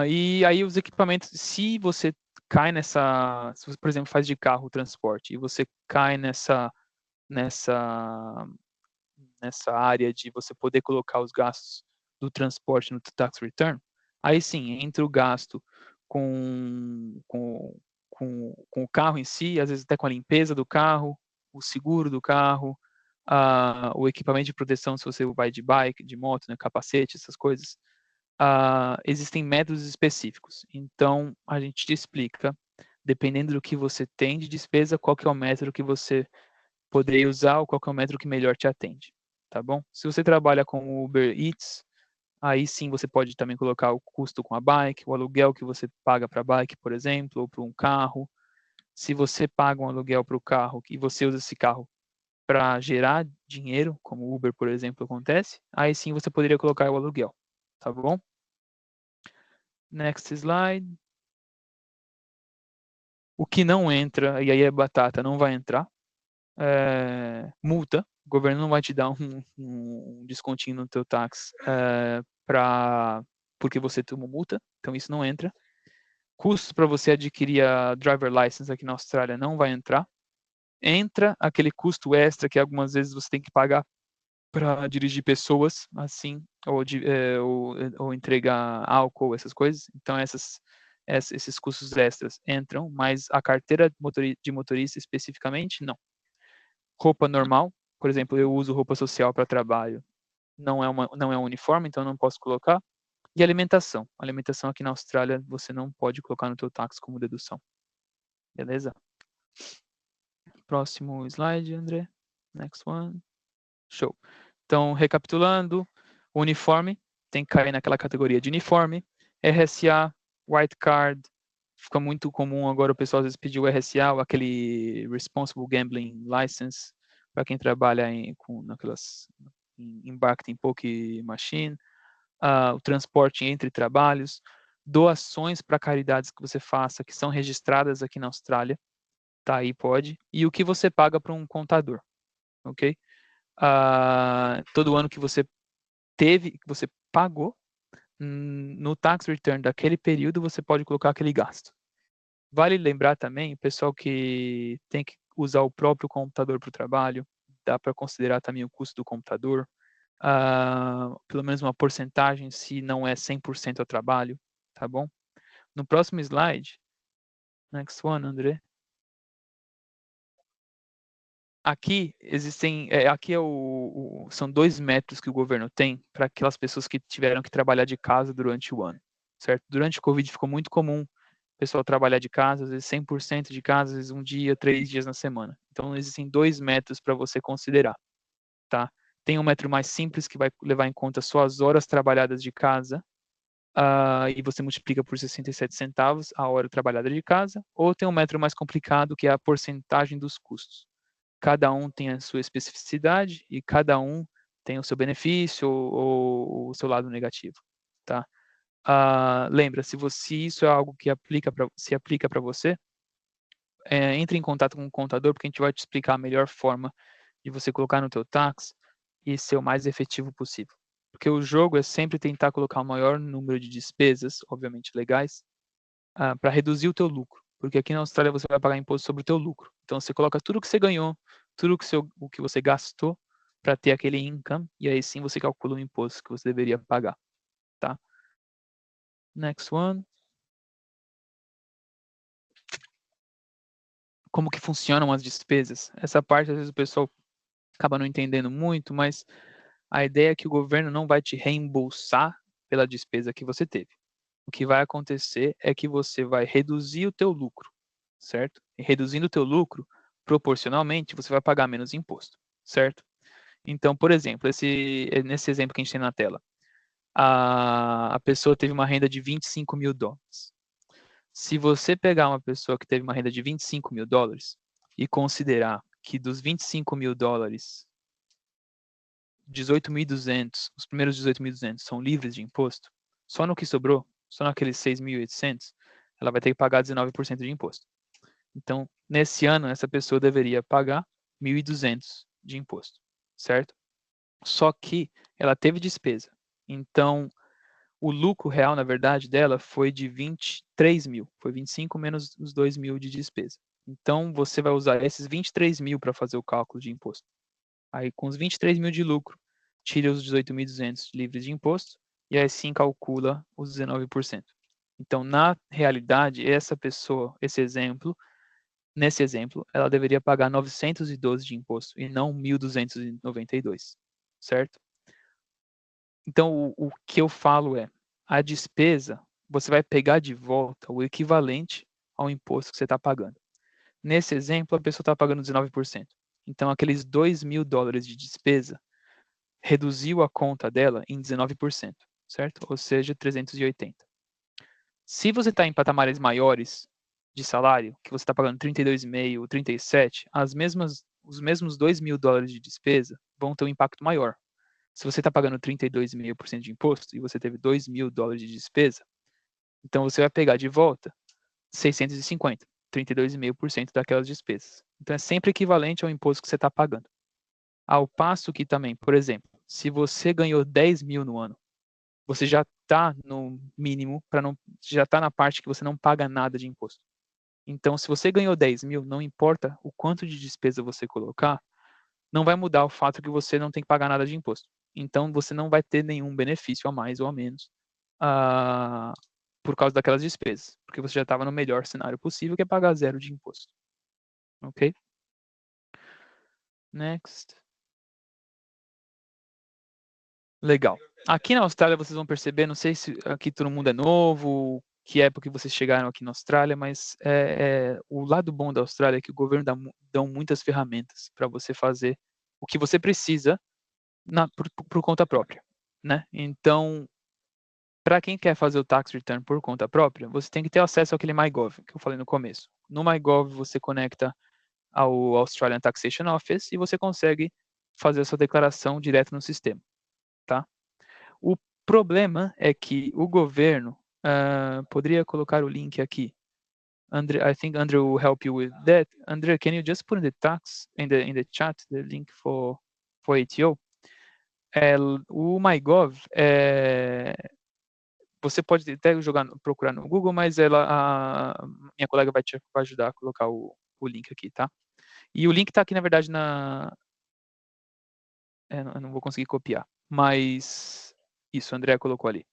E aí os equipamentos, se você cai se você, por exemplo, faz de carro o transporte e você cai nessa nessa área de você poder colocar os gastos do transporte no tax return, aí sim, entra o gasto com o carro em si, às vezes até com a limpeza do carro, o seguro do carro, o equipamento de proteção se você vai de bike, de moto, né, capacete, essas coisas. Existem métodos específicos. Então, a gente te explica, dependendo do que você tem de despesa, qual que é o método que você poderia usar ou qual que é o método que melhor te atende, tá bom? Se você trabalha com o Uber Eats, aí sim você pode também colocar o custo com a bike, o aluguel que você paga para a bike, por exemplo, ou para um carro. Se você paga um aluguel para o carro e você usa esse carro para gerar dinheiro, como o Uber, por exemplo, acontece, aí sim você poderia colocar o aluguel, tá bom? Next slide. O que não entra, e aí é batata, não vai entrar, multa. O governo não vai te dar um descontinho no teu táxi porque você tomou multa, então isso não entra. Custos para você adquirir a driver license aqui na Austrália não vai entrar. Entra aquele custo extra que algumas vezes você tem que pagar para dirigir pessoas, assim, ou entregar álcool, essas coisas. Então, esses custos extras entram, mas a carteira de motorista especificamente, não. Roupa normal, por exemplo, eu uso roupa social para trabalho, não é um uniforme, então não posso colocar. E alimentação. Alimentação aqui na Austrália você não pode colocar no teu táxi como dedução. Beleza? Próximo slide, André. Next one. Show. Então, recapitulando, uniforme tem que cair naquela categoria de uniforme. RSA, white card, fica muito comum agora o pessoal às vezes pedir o RSA, ou aquele Responsible Gambling License, para quem trabalha em embarque poker machine, o transporte entre trabalhos, doações para caridades que você faça, que são registradas aqui na Austrália, tá aí pode, e o que você paga para um contador, ok? Todo ano que você que você pagou, no tax return daquele período, você pode colocar aquele gasto. Vale lembrar também, pessoal que tem que usar o próprio computador para o trabalho, dá para considerar também o custo do computador, pelo menos uma porcentagem, se não é 100% ao trabalho, tá bom? No próximo slide, next one, André. aqui existem, são 2 métodos que o governo tem para aquelas pessoas que tiveram que trabalhar de casa durante o ano, certo? Durante o Covid ficou muito comum o pessoal trabalhar de casa, às vezes 100% de casa, às vezes 1 dia, 3 dias na semana. Então existem 2 métodos para você considerar, tá? Tem um método mais simples que vai levar em conta só as horas trabalhadas de casa, e você multiplica por 67 centavos a hora trabalhada de casa, ou tem um método mais complicado que é a porcentagem dos custos. Cada um tem a sua especificidade e cada um tem o seu benefício ou o seu lado negativo, tá? Lembra, se isso é algo que se aplica para você, entre em contato com o contador, porque a gente vai te explicar a melhor forma de você colocar no teu tax e ser o mais efetivo possível. Porque o jogo é sempre tentar colocar o maior número de despesas, obviamente legais, para reduzir o teu lucro. Porque aqui na Austrália você vai pagar imposto sobre o teu lucro. Então você coloca tudo que você ganhou, tudo o que você gastou para ter aquele income, e aí sim você calcula o imposto que você deveria pagar, tá? Next one. Como que funcionam as despesas? Essa parte às vezes o pessoal acaba não entendendo muito, mas a ideia é que o governo não vai te reembolsar pela despesa que você teve. O que vai acontecer é que você vai reduzir o teu lucro, certo? E reduzindo o teu lucro, proporcionalmente, você vai pagar menos imposto, certo? Então, por exemplo, nesse exemplo que a gente tem na tela, a pessoa teve uma renda de 25 mil dólares. Se você pegar uma pessoa que teve uma renda de 25 mil dólares e considerar que dos 25 mil dólares, 18.200, os primeiros 18.200 são livres de imposto, só no que sobrou, só naqueles 6.800, ela vai ter que pagar 19% de imposto. Então, nesse ano, essa pessoa deveria pagar 1.200 de imposto, certo? Só que ela teve despesa. Então, o lucro real, na verdade, dela foi de 23 mil. Foi 25 menos os 2 mil de despesa. Então, você vai usar esses 23 mil para fazer o cálculo de imposto. Aí, com os 23 mil de lucro, tira os 18.200 livres de imposto e aí sim calcula os 19%. Então, na realidade, essa pessoa, nesse exemplo, ela deveria pagar 912 de imposto e não 1.292, certo? Então, o que eu falo é, a despesa, você vai pegar de volta o equivalente ao imposto que você está pagando. Nesse exemplo, a pessoa está pagando 19%. Então, aqueles 2 mil dólares de despesa reduziu a conta dela em 19%, certo? Ou seja, 380. Se você está em patamares maiores de salário, que você está pagando 32,5 ou 37, os mesmos 2 mil dólares de despesa vão ter um impacto maior. Se você está pagando 32,5% de imposto e você teve 2 mil dólares de despesa, então você vai pegar de volta 650, 32,5% daquelas despesas. Então é sempre equivalente ao imposto que você está pagando. Ao passo que também, por exemplo, se você ganhou 10 mil no ano, você já está no mínimo, já está na parte que você não paga nada de imposto. Então, se você ganhou 10 mil, não importa o quanto de despesa você colocar, não vai mudar o fato que você não tem que pagar nada de imposto. Então, você não vai ter nenhum benefício a mais ou a menos por causa daquelas despesas, porque você já estava no melhor cenário possível, que é pagar zero de imposto. Ok? Next. Legal. Aqui na Austrália vocês vão perceber, não sei se aqui todo mundo é novo, que época que vocês chegaram aqui na Austrália, mas o lado bom da Austrália é que o governo dão muitas ferramentas para você fazer o que você precisa por conta própria, né? Então, para quem quer fazer o tax return por conta própria, você tem que ter acesso àquele MyGov que eu falei no começo. No MyGov você conecta ao Australian Taxation Office e você consegue fazer a sua declaração direto no sistema, tá? O problema é que o governo poderia colocar o link aqui. I think Andrew will help you with that. Andrea, can you just put in the chat the link for ATO? O MyGov você pode até procurar no Google, mas a minha colega vai te ajudar a colocar o link aqui, tá? E o link está aqui, na verdade, eu não vou conseguir copiar, mas isso, a Andrea colocou ali.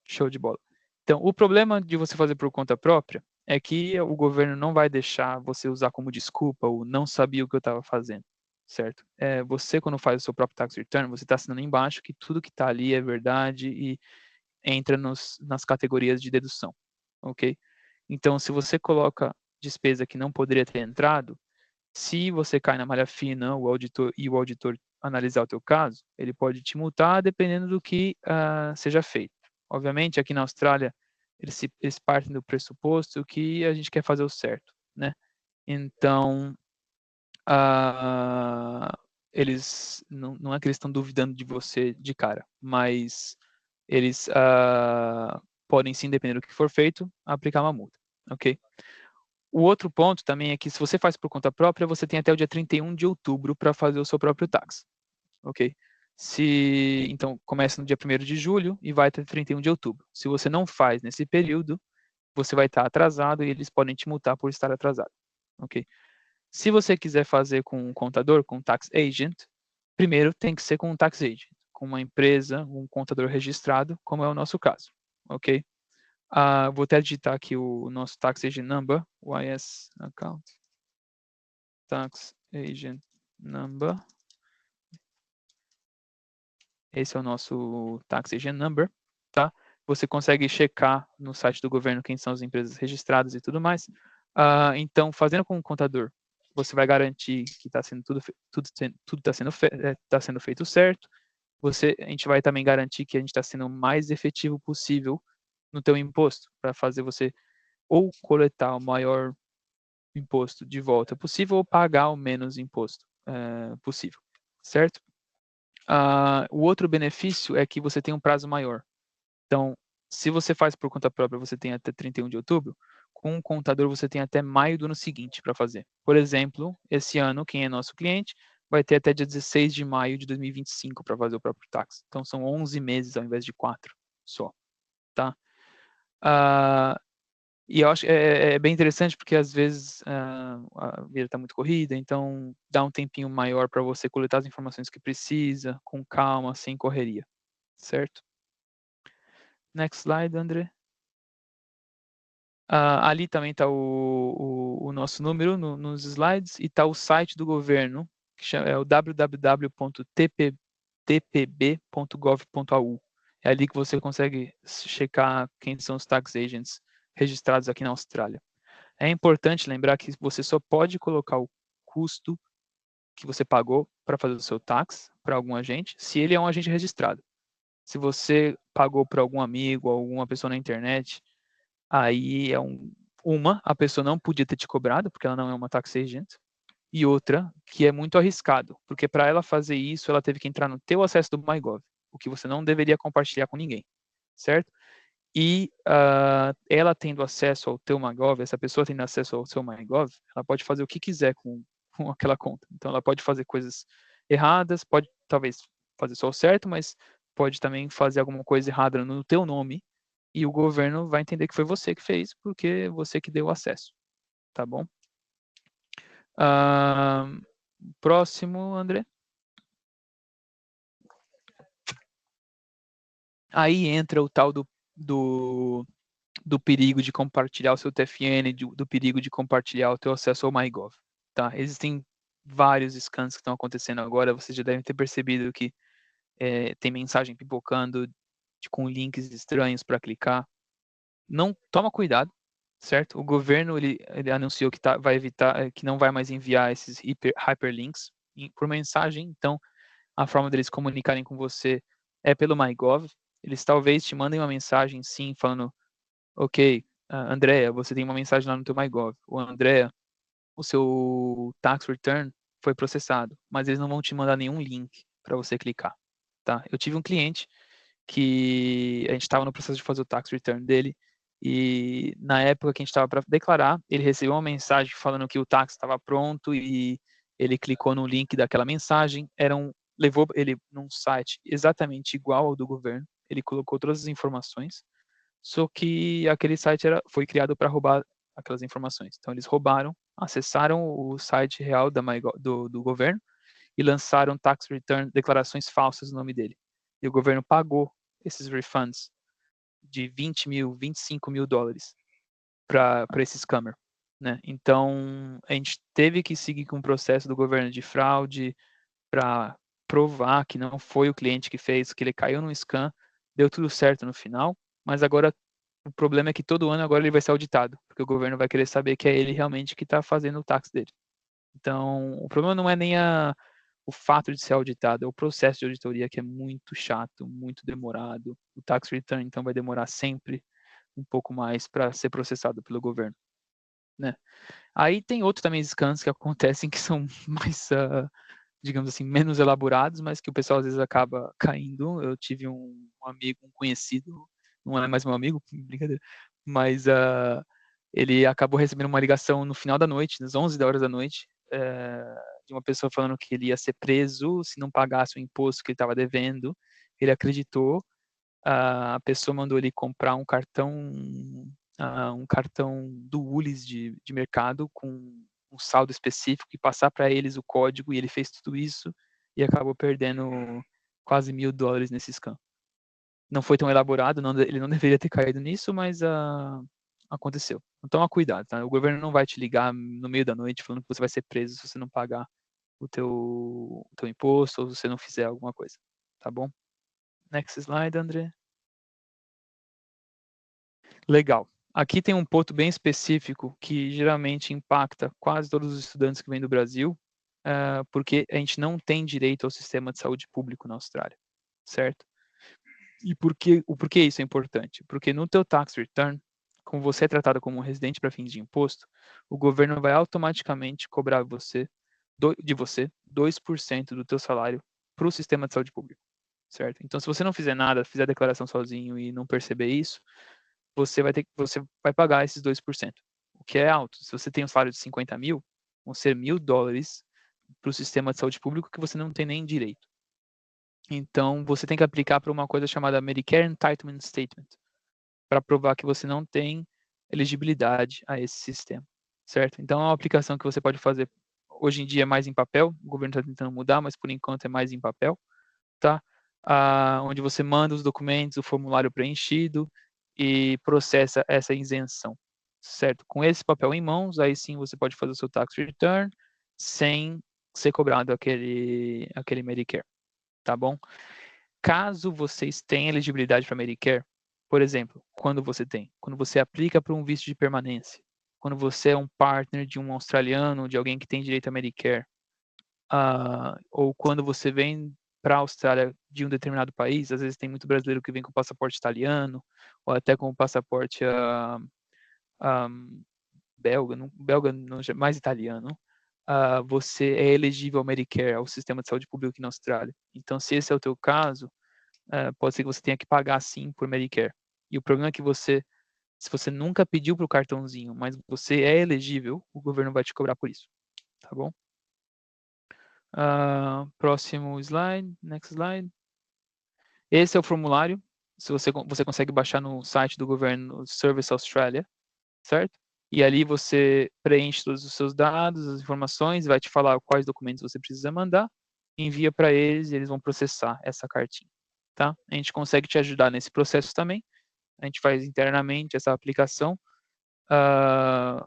Show de bola. Então, o problema de você fazer por conta própria é que o governo não vai deixar você usar como desculpa o não sabia o que eu estava fazendo, certo? Você, quando faz o seu próprio tax return, você está assinando embaixo que tudo que está ali é verdade e entra nas categorias de dedução, ok? Então, se você coloca despesa que não poderia ter entrado, se você cai na malha fina, o auditor analisar o teu caso, ele pode te multar dependendo do que seja feito. Obviamente, aqui na Austrália, eles partem do pressuposto que a gente quer fazer o certo, né? Então, eles não é que eles estão duvidando de você de cara, mas eles podem sim, dependendo do que for feito, aplicar uma multa, ok? O outro ponto também é que se você faz por conta própria, você tem até o dia 31 de outubro para fazer o seu próprio tax, ok? Então, começa no dia 1º de julho e vai até 31 de outubro. Se você não faz nesse período, você vai estar atrasado e eles podem te multar por estar atrasado, ok? Se você quiser fazer com um contador, com um tax agent, primeiro tem que ser com um tax agent, com uma empresa, um contador registrado, como é o nosso caso, ok? Vou até digitar aqui o nosso tax agent number, YS account, tax agent number. Esse é o nosso tax agent number, tá? Você consegue checar no site do governo quem são as empresas registradas e tudo mais. Então, fazendo com o contador, você vai garantir que está sendo tudo está sendo feito certo. A gente vai também garantir que a gente está sendo o mais efetivo possível no teu imposto, para fazer você ou coletar o maior imposto de volta possível ou pagar o menos imposto possível, certo? O outro benefício é que você tem um prazo maior. Então, se você faz por conta própria, você tem até 31 de outubro, com um contador você tem até maio do ano seguinte para fazer. Por exemplo, esse ano, quem é nosso cliente, vai ter até dia 16 de maio de 2025 para fazer o próprio tax. Então, são 11 meses ao invés de 4 só, tá? E eu acho que é bem interessante porque às vezes a vida está muito corrida, então dá um tempinho maior para você coletar as informações que precisa, com calma, sem correria, certo? Next slide, André. Ali também está o nosso número nos slides e está o site do governo, que é o www.tpb.gov.au. É ali que você consegue checar quem são os tax agents registrados aqui na Austrália. É importante lembrar que você só pode colocar o custo que você pagou para fazer o seu tax para algum agente, se ele é um agente registrado. Se você pagou para algum amigo ou alguma pessoa na internet, aí a pessoa não podia ter te cobrado, porque ela não é uma tax agent, e outra, que é muito arriscado, porque para ela fazer isso, ela teve que entrar no teu acesso do MyGov, o que você não deveria compartilhar com ninguém, certo? E ela tendo acesso ao teu MyGov, essa pessoa tendo acesso ao seu MyGov, ela pode fazer o que quiser com aquela conta. Então, ela pode fazer coisas erradas, pode talvez fazer só o certo, mas pode também fazer alguma coisa errada no teu nome e o governo vai entender que foi você que fez, porque você que deu acesso, tá bom? Próximo, André. Aí entra o tal do perigo de compartilhar o seu TFN, do perigo de compartilhar o teu acesso ao MyGov, tá? Existem vários scans que estão acontecendo agora, vocês já devem ter percebido que tem mensagem pipocando com links estranhos para clicar. Não, toma cuidado, certo? O governo ele anunciou que vai evitar, que não vai mais enviar esses hyperlinks por mensagem, então a forma deles comunicarem com você é pelo MyGov. Eles talvez te mandem uma mensagem, sim, falando ok, Andrea, você tem uma mensagem lá no teu MyGov. Ou Andrea, o seu tax return foi processado, mas eles não vão te mandar nenhum link para você clicar, tá? Eu tive um cliente que a gente estava no processo de fazer o tax return dele e na época que a gente estava para declarar, ele recebeu uma mensagem falando que o tax estava pronto e ele clicou no link daquela mensagem, levou ele num site exatamente igual ao do governo, ele colocou todas as informações, só que aquele site foi criado para roubar aquelas informações. Então, eles roubaram, acessaram o site real do governo e lançaram tax return, declarações falsas no nome dele. E o governo pagou esses refunds de 20 mil, 25 mil dólares para esse scammer, né? Então, a gente teve que seguir com o processo do governo de fraude para provar que não foi o cliente que fez, que ele caiu no scam, deu tudo certo no final, mas agora o problema é que todo ano agora ele vai ser auditado, porque o governo vai querer saber que é ele realmente que está fazendo o tax dele. Então, o problema não é nem o fato de ser auditado, é o processo de auditoria que é muito chato, muito demorado. O tax return, então, vai demorar sempre um pouco mais para ser processado pelo governo, né? Aí tem outros também scans que acontecem que são mais, digamos assim, menos elaborados, mas que o pessoal às vezes acaba caindo. Eu tive um amigo, um conhecido, não é mais meu amigo, brincadeira, mas ele acabou recebendo uma ligação no final da noite, às 11 horas da noite, de uma pessoa falando que ele ia ser preso se não pagasse o imposto que ele estava devendo. Ele acreditou, a pessoa mandou ele comprar um cartão do Woolies de mercado com um saldo específico e passar para eles o código, e ele fez tudo isso e acabou perdendo quase $1.000 nesse scam. Não foi tão elaborado, ele não deveria ter caído nisso, mas aconteceu. Então toma cuidado, tá? O governo não vai te ligar no meio da noite falando que você vai ser preso se você não pagar o teu imposto ou se você não fizer alguma coisa, tá bom? Next slide, André. Legal. Aqui tem um ponto bem específico que geralmente impacta quase todos os estudantes que vêm do Brasil, porque a gente não tem direito ao sistema de saúde público na Austrália, certo? E por que isso é importante? Porque no teu tax return, como você é tratado como um residente para fins de imposto, o governo vai automaticamente cobrar de você 2% do teu salário para o sistema de saúde público, certo? Então, se você não fizer nada, fizer a declaração sozinho e não perceber isso, você vai pagar esses 2%, o que é alto. Se você tem um salário de 50 mil, vão ser $1.000 para o sistema de saúde público que você não tem nem direito. Então, você tem que aplicar para uma coisa chamada Medicare Entitlement Statement, para provar que você não tem elegibilidade a esse sistema, certo? Então, é uma aplicação que você pode fazer, hoje em dia, mais em papel, o governo está tentando mudar, mas por enquanto é mais em papel, tá? Onde você manda os documentos, o formulário preenchido e processa essa isenção, certo? Com esse papel em mãos, aí sim você pode fazer o seu tax return sem ser cobrado aquele Medicare, tá bom? Caso vocês tenham elegibilidade para Medicare, por exemplo, quando você aplica para um visto de permanência, quando você é um partner de um australiano, de alguém que tem direito a Medicare, ou quando você vem para a Austrália de um determinado país, às vezes tem muito brasileiro que vem com passaporte italiano, ou até com passaporte belga, mais italiano, você é elegível ao Medicare, ao sistema de saúde pública aqui na Austrália. Então, se esse é o teu caso, pode ser que você tenha que pagar sim por Medicare. E o problema é que se você nunca pediu para o cartãozinho, mas você é elegível, o governo vai te cobrar por isso, tá bom? Próximo slide, next slide. Esse é o formulário. Se você consegue baixar no site do governo Service Australia, certo? E ali você preenche todos os seus dados, as informações, vai te falar quais documentos você precisa mandar, envia para eles e eles vão processar essa cartinha, tá? A gente consegue te ajudar nesse processo também. A gente faz internamente essa aplicação,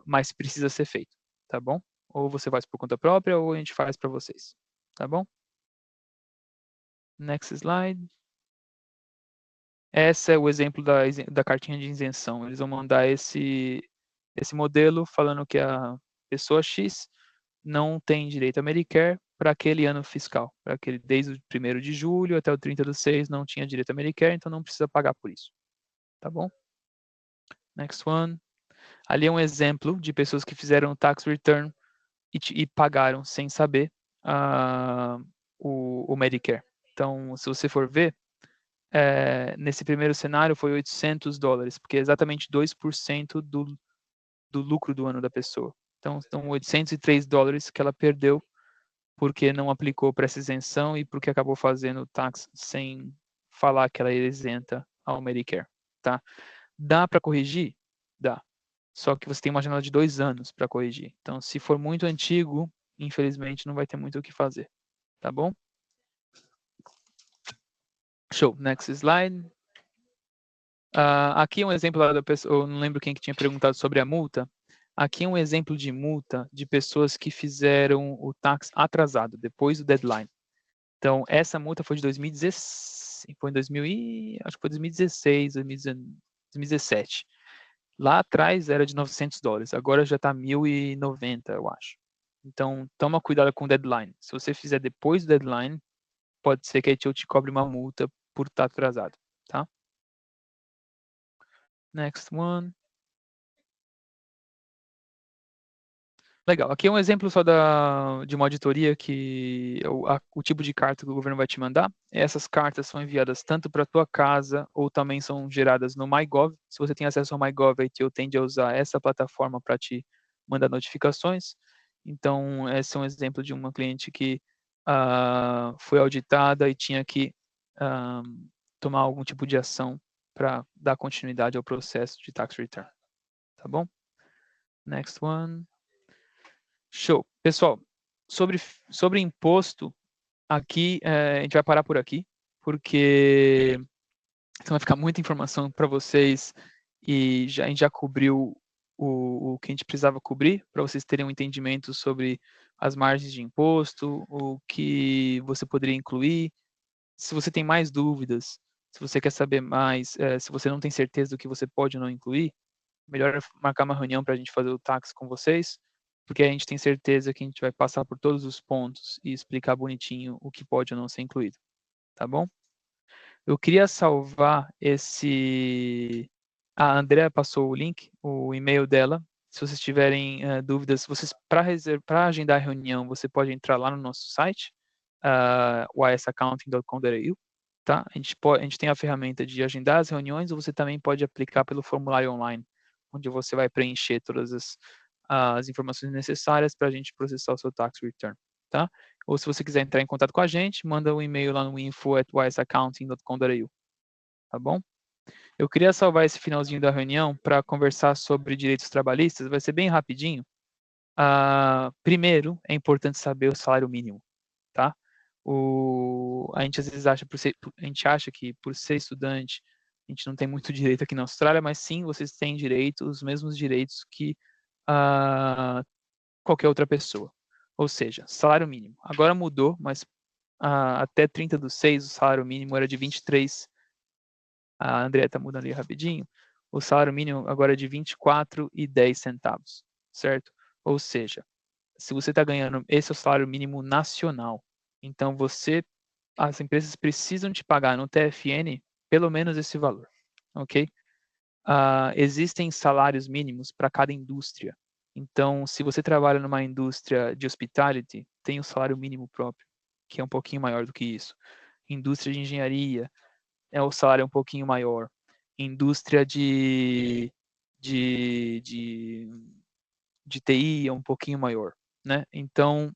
mas precisa ser feito, tá bom? Ou você faz por conta própria ou a gente faz para vocês, tá bom? Next slide. Esse é o exemplo da cartinha de isenção. Eles vão mandar esse modelo falando que a pessoa X não tem direito a Medicare para aquele ano fiscal, desde o 1º de julho até o 30/6 não tinha direito a Medicare, então não precisa pagar por isso. Tá bom? Next one. Ali é um exemplo de pessoas que fizeram o tax return e pagaram sem saber o Medicare. Então, se você for ver, nesse primeiro cenário foi $800, porque é exatamente 2% do lucro do ano da pessoa. Então, são $803 que ela perdeu porque não aplicou para essa isenção e porque acabou fazendo o tax sem falar que ela é isenta ao Medicare, tá? Dá para corrigir? Dá. Só que você tem uma janela de 2 anos para corrigir. Então, se for muito antigo, infelizmente não vai ter muito o que fazer, tá bom? Show. Next slide. Aqui é um exemplo lá da pessoa, eu não lembro quem que tinha perguntado sobre a multa. Aqui é um exemplo de multa de pessoas que fizeram o tax atrasado, depois do deadline. Então, essa multa foi de 2016, foi em 2000 acho que foi 2016, 2017. Lá atrás era de $900, agora já está 1.090, eu acho. Então, toma cuidado com o deadline. Se você fizer depois do deadline, pode ser que a ITO te cobre uma multa por estar atrasado, tá? Next one. Legal. Aqui é um exemplo só de uma auditoria que o tipo de carta que o governo vai te mandar. Essas cartas são enviadas tanto para a tua casa ou também são geradas no MyGov. Se você tem acesso ao MyGov, a ITO tende a usar essa plataforma para te mandar notificações. Então, esse é um exemplo de uma cliente que foi auditada e tinha que tomar algum tipo de ação para dar continuidade ao processo de tax return. Tá bom? Next one. Show. Pessoal, sobre imposto, aqui a gente vai parar por aqui, porque senão vai ficar muita informação para vocês e a gente já cobriu o que a gente precisava cobrir, para vocês terem um entendimento sobre as margens de imposto, o que você poderia incluir. Se você tem mais dúvidas, se você quer saber mais, se você não tem certeza do que você pode ou não incluir, melhor marcar uma reunião para a gente fazer o tax com vocês, porque a gente tem certeza que a gente vai passar por todos os pontos e explicar bonitinho o que pode ou não ser incluído, tá bom? Eu queria salvar esse... A Andrea passou o link, o e-mail dela. Se vocês tiverem dúvidas, para agendar a reunião, você pode entrar lá no nosso site, ysaccounting.com.au, tá? A gente tem a ferramenta de agendar as reuniões, ou você também pode aplicar pelo formulário online, onde você vai preencher todas as informações necessárias para a gente processar o seu tax return, tá? Ou se você quiser entrar em contato com a gente, manda um e-mail lá no info@ysaccounting.com.au, tá bom? Eu queria salvar esse finalzinho da reunião para conversar sobre direitos trabalhistas, vai ser bem rapidinho. Primeiro, é importante saber o salário mínimo, tá? A gente às vezes a gente acha que por ser estudante, a gente não tem muito direito aqui na Austrália, mas sim, vocês têm direito, os mesmos direitos que qualquer outra pessoa. Ou seja, salário mínimo. Agora mudou, mas até 30/6 o salário mínimo era de 23. A Andrea está mudando ali rapidinho. O salário mínimo agora é de 24,10 centavos, certo? Ou seja, se você está ganhando, esse é o salário mínimo nacional. Então as empresas precisam te pagar no TFN pelo menos esse valor, ok? Existem salários mínimos para cada indústria. Então, se você trabalha numa indústria de hospitality, tem o salário mínimo próprio, que é um pouquinho maior do que isso. Indústria de engenharia, o salário é um pouquinho maior. Indústria de TI é um pouquinho maior, né? Então,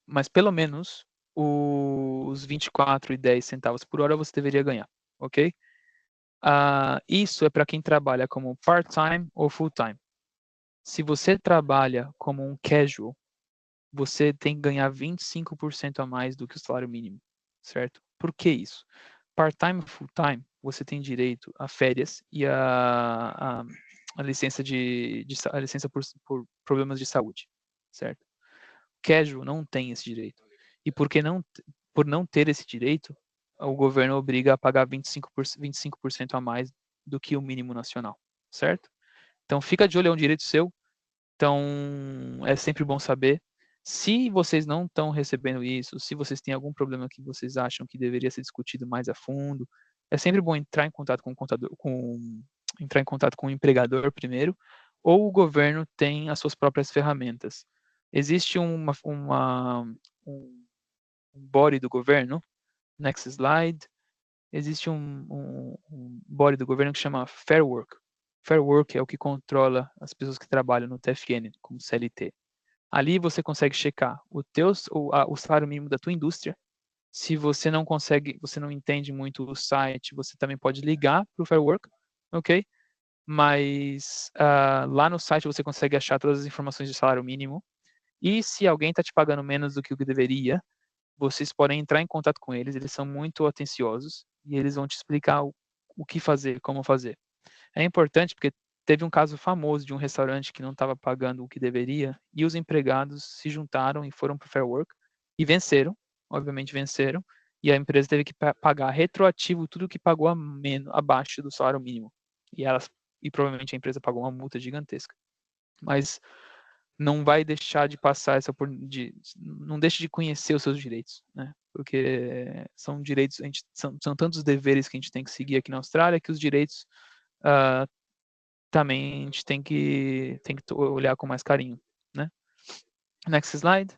mas pelo menos os 24,10 centavos por hora você deveria ganhar, ok? Isso é para quem trabalha como part-time ou full-time. Se você trabalha como um casual, você tem que ganhar 25% a mais do que o salário mínimo, certo? Por que isso? Part-time ou full-time, você tem direito a férias e a licença a licença por problemas de saúde, certo? Casual não tem esse direito. E por não ter esse direito, o governo obriga a pagar 25% a mais do que o mínimo nacional, certo? Então fica de olho, é um direito seu. Então é sempre bom saber. Se vocês não estão recebendo isso, se vocês têm algum problema que vocês acham que deveria ser discutido mais a fundo, é sempre bom entrar em contato com o contador, entrar em contato com o empregador primeiro, ou o governo tem as suas próprias ferramentas. Existe um body do governo, next slide, existe um body do governo que chama Fair Work. Fair Work é o que controla as pessoas que trabalham no TFN, como CLT. Ali você consegue checar o salário mínimo da tua indústria. Se você não consegue, você não entende muito o site, você também pode ligar para o Fair Work, ok? Mas lá no site você consegue achar todas as informações de salário mínimo. E se alguém está te pagando menos do que o que deveria, vocês podem entrar em contato com eles. Eles são muito atenciosos e eles vão te explicar o que fazer, como fazer. É importante porque teve um caso famoso de um restaurante que não estava pagando o que deveria e os empregados se juntaram e foram para o Fair Work e venceram, obviamente venceram, e a empresa teve que pagar retroativo tudo que pagou abaixo do salário mínimo. E provavelmente a empresa pagou uma multa gigantesca. Mas não vai deixar de passar essa não deixe de conhecer os seus direitos, né? Porque são direitos, são tantos deveres que a gente tem que seguir aqui na Austrália que os direitos também a gente tem que olhar com mais carinho, né? Next slide.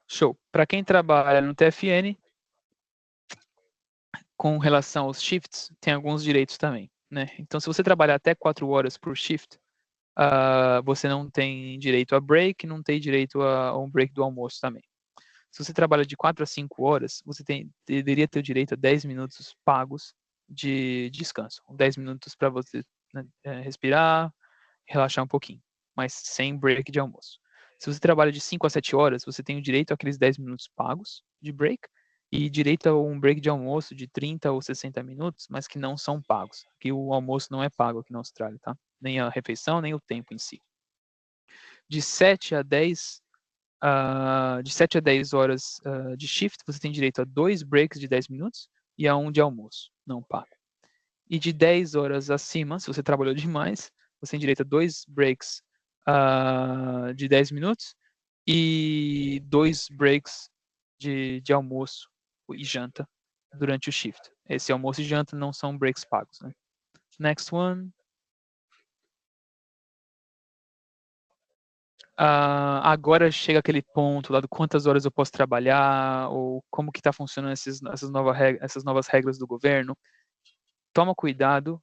Show. Para quem trabalha no TFN, com relação aos shifts, tem alguns direitos também, né? Então, se você trabalhar até 4 horas por shift, você não tem direito a break, não tem direito a um break do almoço também. Se você trabalha de 4 a 5 horas, você deveria ter o direito a 10 minutos pagos de descanso. 10 minutos para você, né, respirar, relaxar um pouquinho, mas sem break de almoço. Se você trabalha de 5 a 7 horas, você tem o direito àqueles 10 minutos pagos de break e direito a um break de almoço de 30 ou 60 minutos, mas que não são pagos. Aqui o almoço não é pago aqui na Austrália, tá? Nem a refeição, nem o tempo em si. De 7 a 10 horas de shift, você tem direito a 2 breaks de 10 minutos e a 1 de almoço, não pago. E de 10 horas acima, se você trabalhou demais, você tem direito a 2 breaks de 10 minutos e 2 breaks de almoço e janta durante o shift. Esse almoço e janta não são breaks pagos, né? Next one. Agora chega aquele ponto lá do quantas horas eu posso trabalhar, ou como que está funcionando essas novas regras do governo. Toma cuidado.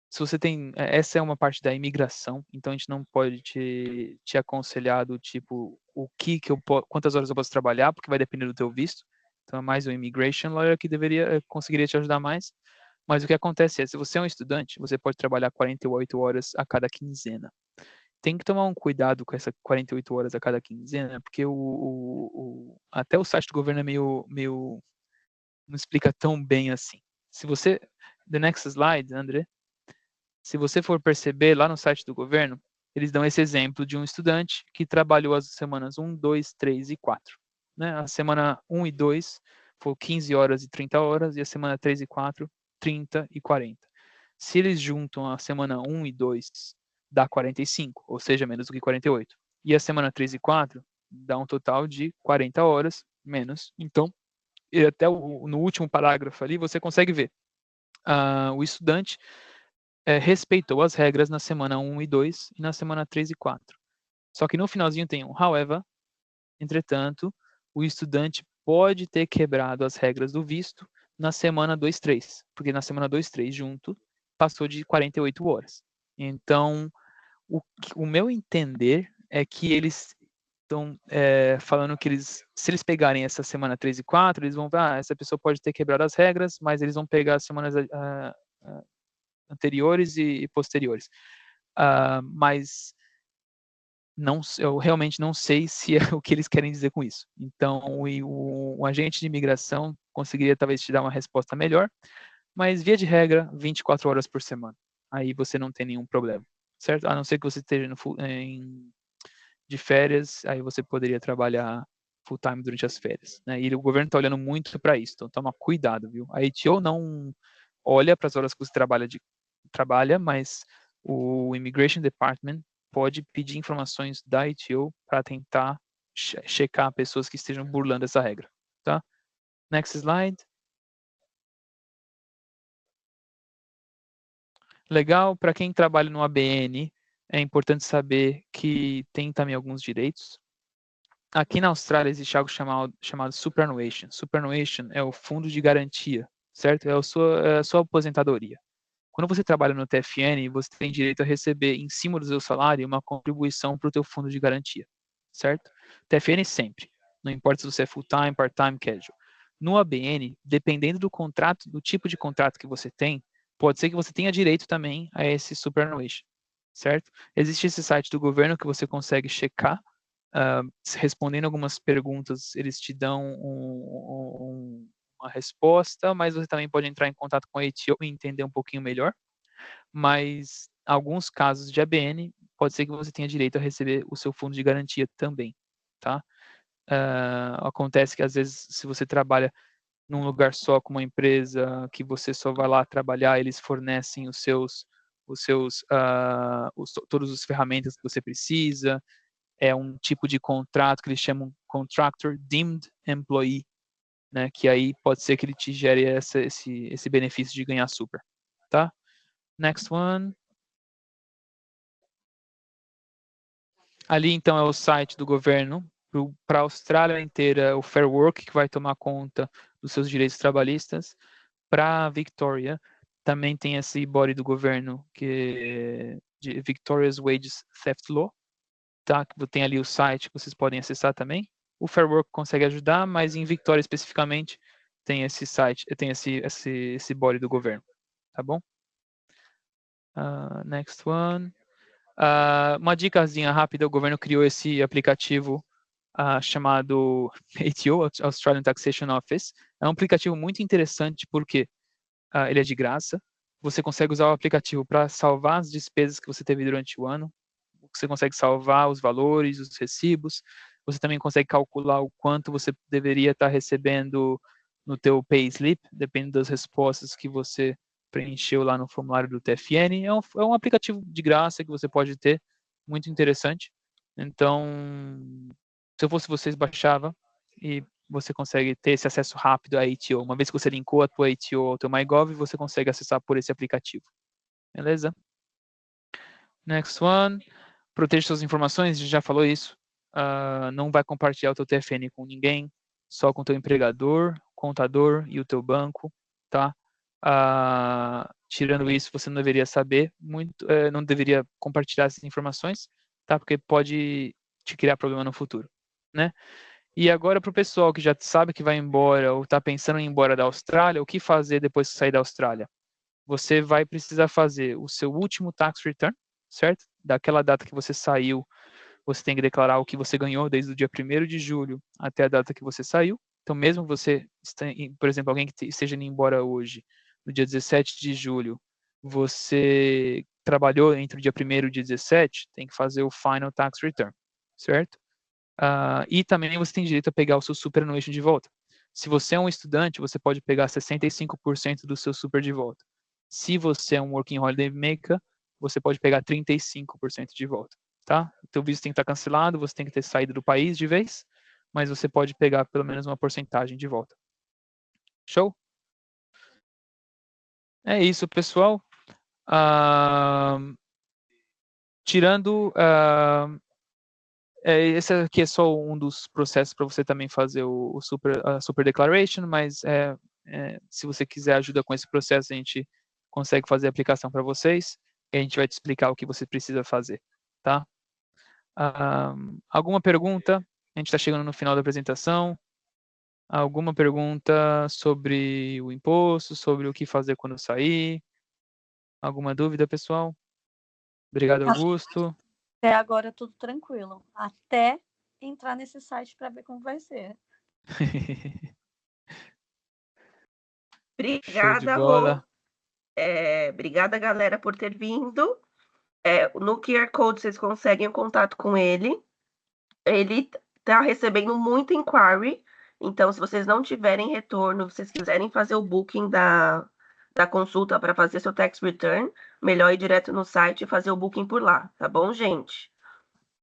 Se você tem, essa é uma parte da imigração, então a gente não pode te aconselhar do tipo quantas horas eu posso trabalhar, porque vai depender do teu visto. Então é mais o immigration lawyer que conseguiria te ajudar mais. Mas o que acontece é, se você é um estudante, você pode trabalhar 48 horas a cada quinzena. Tem que tomar um cuidado com essas 48 horas a cada quinzena, porque até o site do governo é meio não explica tão bem assim. Se você, the next slide, André, se você for perceber lá no site do governo, eles dão esse exemplo de um estudante que trabalhou as semanas 1, 2, 3 e 4. Né? A semana 1 e 2 foi 15 horas e 30 horas, e a semana 3 e 4, 30 e 40. Se eles juntam a semana 1 e 2, dá 45, ou seja, menos do que 48. E a semana 3 e 4 dá um total de 40 horas menos. Então, até no último parágrafo ali, você consegue ver. O estudante respeitou as regras na semana 1 e 2 e na semana 3 e 4. Só que no finalzinho tem um however, entretanto, o estudante pode ter quebrado as regras do visto na semana 2, 3, porque na semana 2, 3 junto passou de 48 horas. Então, o meu entender é que eles estão falando que se eles pegarem essa semana 3 e 4, eles vão ver, essa pessoa pode ter quebrado as regras, mas eles vão pegar as semanas anteriores e posteriores. Mas eu realmente não sei se é o que eles querem dizer com isso. Então, o agente de imigração conseguiria talvez te dar uma resposta melhor, mas via de regra, 24 horas por semana. Aí você não tem nenhum problema, certo? A não ser que você esteja de férias, aí você poderia trabalhar full time durante as férias. Né? E o governo está olhando muito para isso, então toma cuidado, viu? A ATO não olha para as horas que você trabalha, mas o Immigration Department pode pedir informações da ATO para tentar checar pessoas que estejam burlando essa regra, tá? Next slide. Legal, para quem trabalha no ABN, é importante saber que tem também alguns direitos. Aqui na Austrália existe algo chamado superannuation. Superannuation é o fundo de garantia, certo? É a sua aposentadoria. Quando você trabalha no TFN, você tem direito a receber, em cima do seu salário, uma contribuição para o teu fundo de garantia, certo? TFN sempre, não importa se você é full-time, part-time, casual. No ABN, dependendo do contrato, do tipo de contrato que você tem, pode ser que você tenha direito também a esse superannuation, certo? Existe esse site do governo que você consegue checar, respondendo algumas perguntas, eles te dão um uma resposta, mas você também pode entrar em contato com a ATO e entender um pouquinho melhor. Mas alguns casos de ABN, pode ser que você tenha direito a receber o seu fundo de garantia também, tá? Acontece que às vezes, se você trabalha num lugar só com uma empresa que você só vai lá trabalhar, eles fornecem todas as ferramentas que você precisa. É um tipo de contrato que eles chamam Contractor Deemed Employee, né? Que aí pode ser que ele te gere esse benefício de ganhar super, tá? Next one. Ali, então, é o site do governo. Para a Austrália inteira, o Fair Work, que vai tomar conta dos seus direitos trabalhistas. Para a Victoria, também tem esse body do governo, que é de Victoria's Wages Theft Law, tá? Tem ali o site que vocês podem acessar também. O Fair Work consegue ajudar, mas em Victoria especificamente tem esse site, tem esse body do governo, tá bom? Next one. Uma dicasinha rápida, o governo criou esse aplicativo chamado ATO, Australian Taxation Office. É um aplicativo muito interessante porque ele é de graça. Você consegue usar o aplicativo para salvar as despesas que você teve durante o ano. Você consegue salvar os valores, os recibos. Você também consegue calcular o quanto você deveria estar recebendo no teu payslip, dependendo das respostas que você preencheu lá no formulário do TFN. É um aplicativo de graça que você pode ter, muito interessante. Então, se eu fosse vocês, baixava e você consegue ter esse acesso rápido à ATO. Uma vez que você linkou a tua ATO ao teu MyGov, você consegue acessar por esse aplicativo. Beleza? Next one. Proteja suas informações, a gente já falou isso. Não vai compartilhar o teu TFN com ninguém, só com o teu empregador, contador e o teu banco, tá? Tirando isso, você não deveria saber não deveria compartilhar essas informações, tá? Porque pode te criar problema no futuro, né? E agora para o pessoal que já sabe que vai embora ou está pensando em ir embora da Austrália, o que fazer depois que sair da Austrália? Você vai precisar fazer o seu último tax return, certo? Daquela data que você saiu, você tem que declarar o que você ganhou desde o dia 1º de julho até a data que você saiu. Então, mesmo você, por exemplo, alguém que esteja indo embora hoje, no dia 17 de julho, você trabalhou entre o dia 1º e o dia 17, tem que fazer o final tax return, certo? E também você tem direito a pegar o seu superannuation de volta. Se você é um estudante, você pode pegar 65% do seu super de volta. Se você é um working holiday maker, você pode pegar 35% de volta, tá? O teu visto tem que estar cancelado, você tem que ter saído do país de vez, mas você pode pegar pelo menos uma porcentagem de volta. Show? É isso, pessoal. Tirando esse aqui é só um dos processos para você também fazer a Super Declaration, mas se você quiser ajuda com esse processo, a gente consegue fazer a aplicação para vocês e a gente vai te explicar o que você precisa fazer, tá? Alguma pergunta? A gente está chegando no final da apresentação. Alguma pergunta sobre o imposto, sobre o que fazer quando sair? Alguma dúvida, pessoal? Obrigado, Augusto. Até agora tudo tranquilo. Até entrar nesse site para ver como vai ser. Obrigada, Rô. Obrigada, galera, por ter vindo. No QR Code vocês conseguem o contato com ele. Ele está recebendo muito inquiry. Então, se vocês não tiverem retorno, vocês quiserem fazer o booking da consulta para fazer seu tax return, melhor ir direto no site e fazer o booking por lá, tá bom, gente?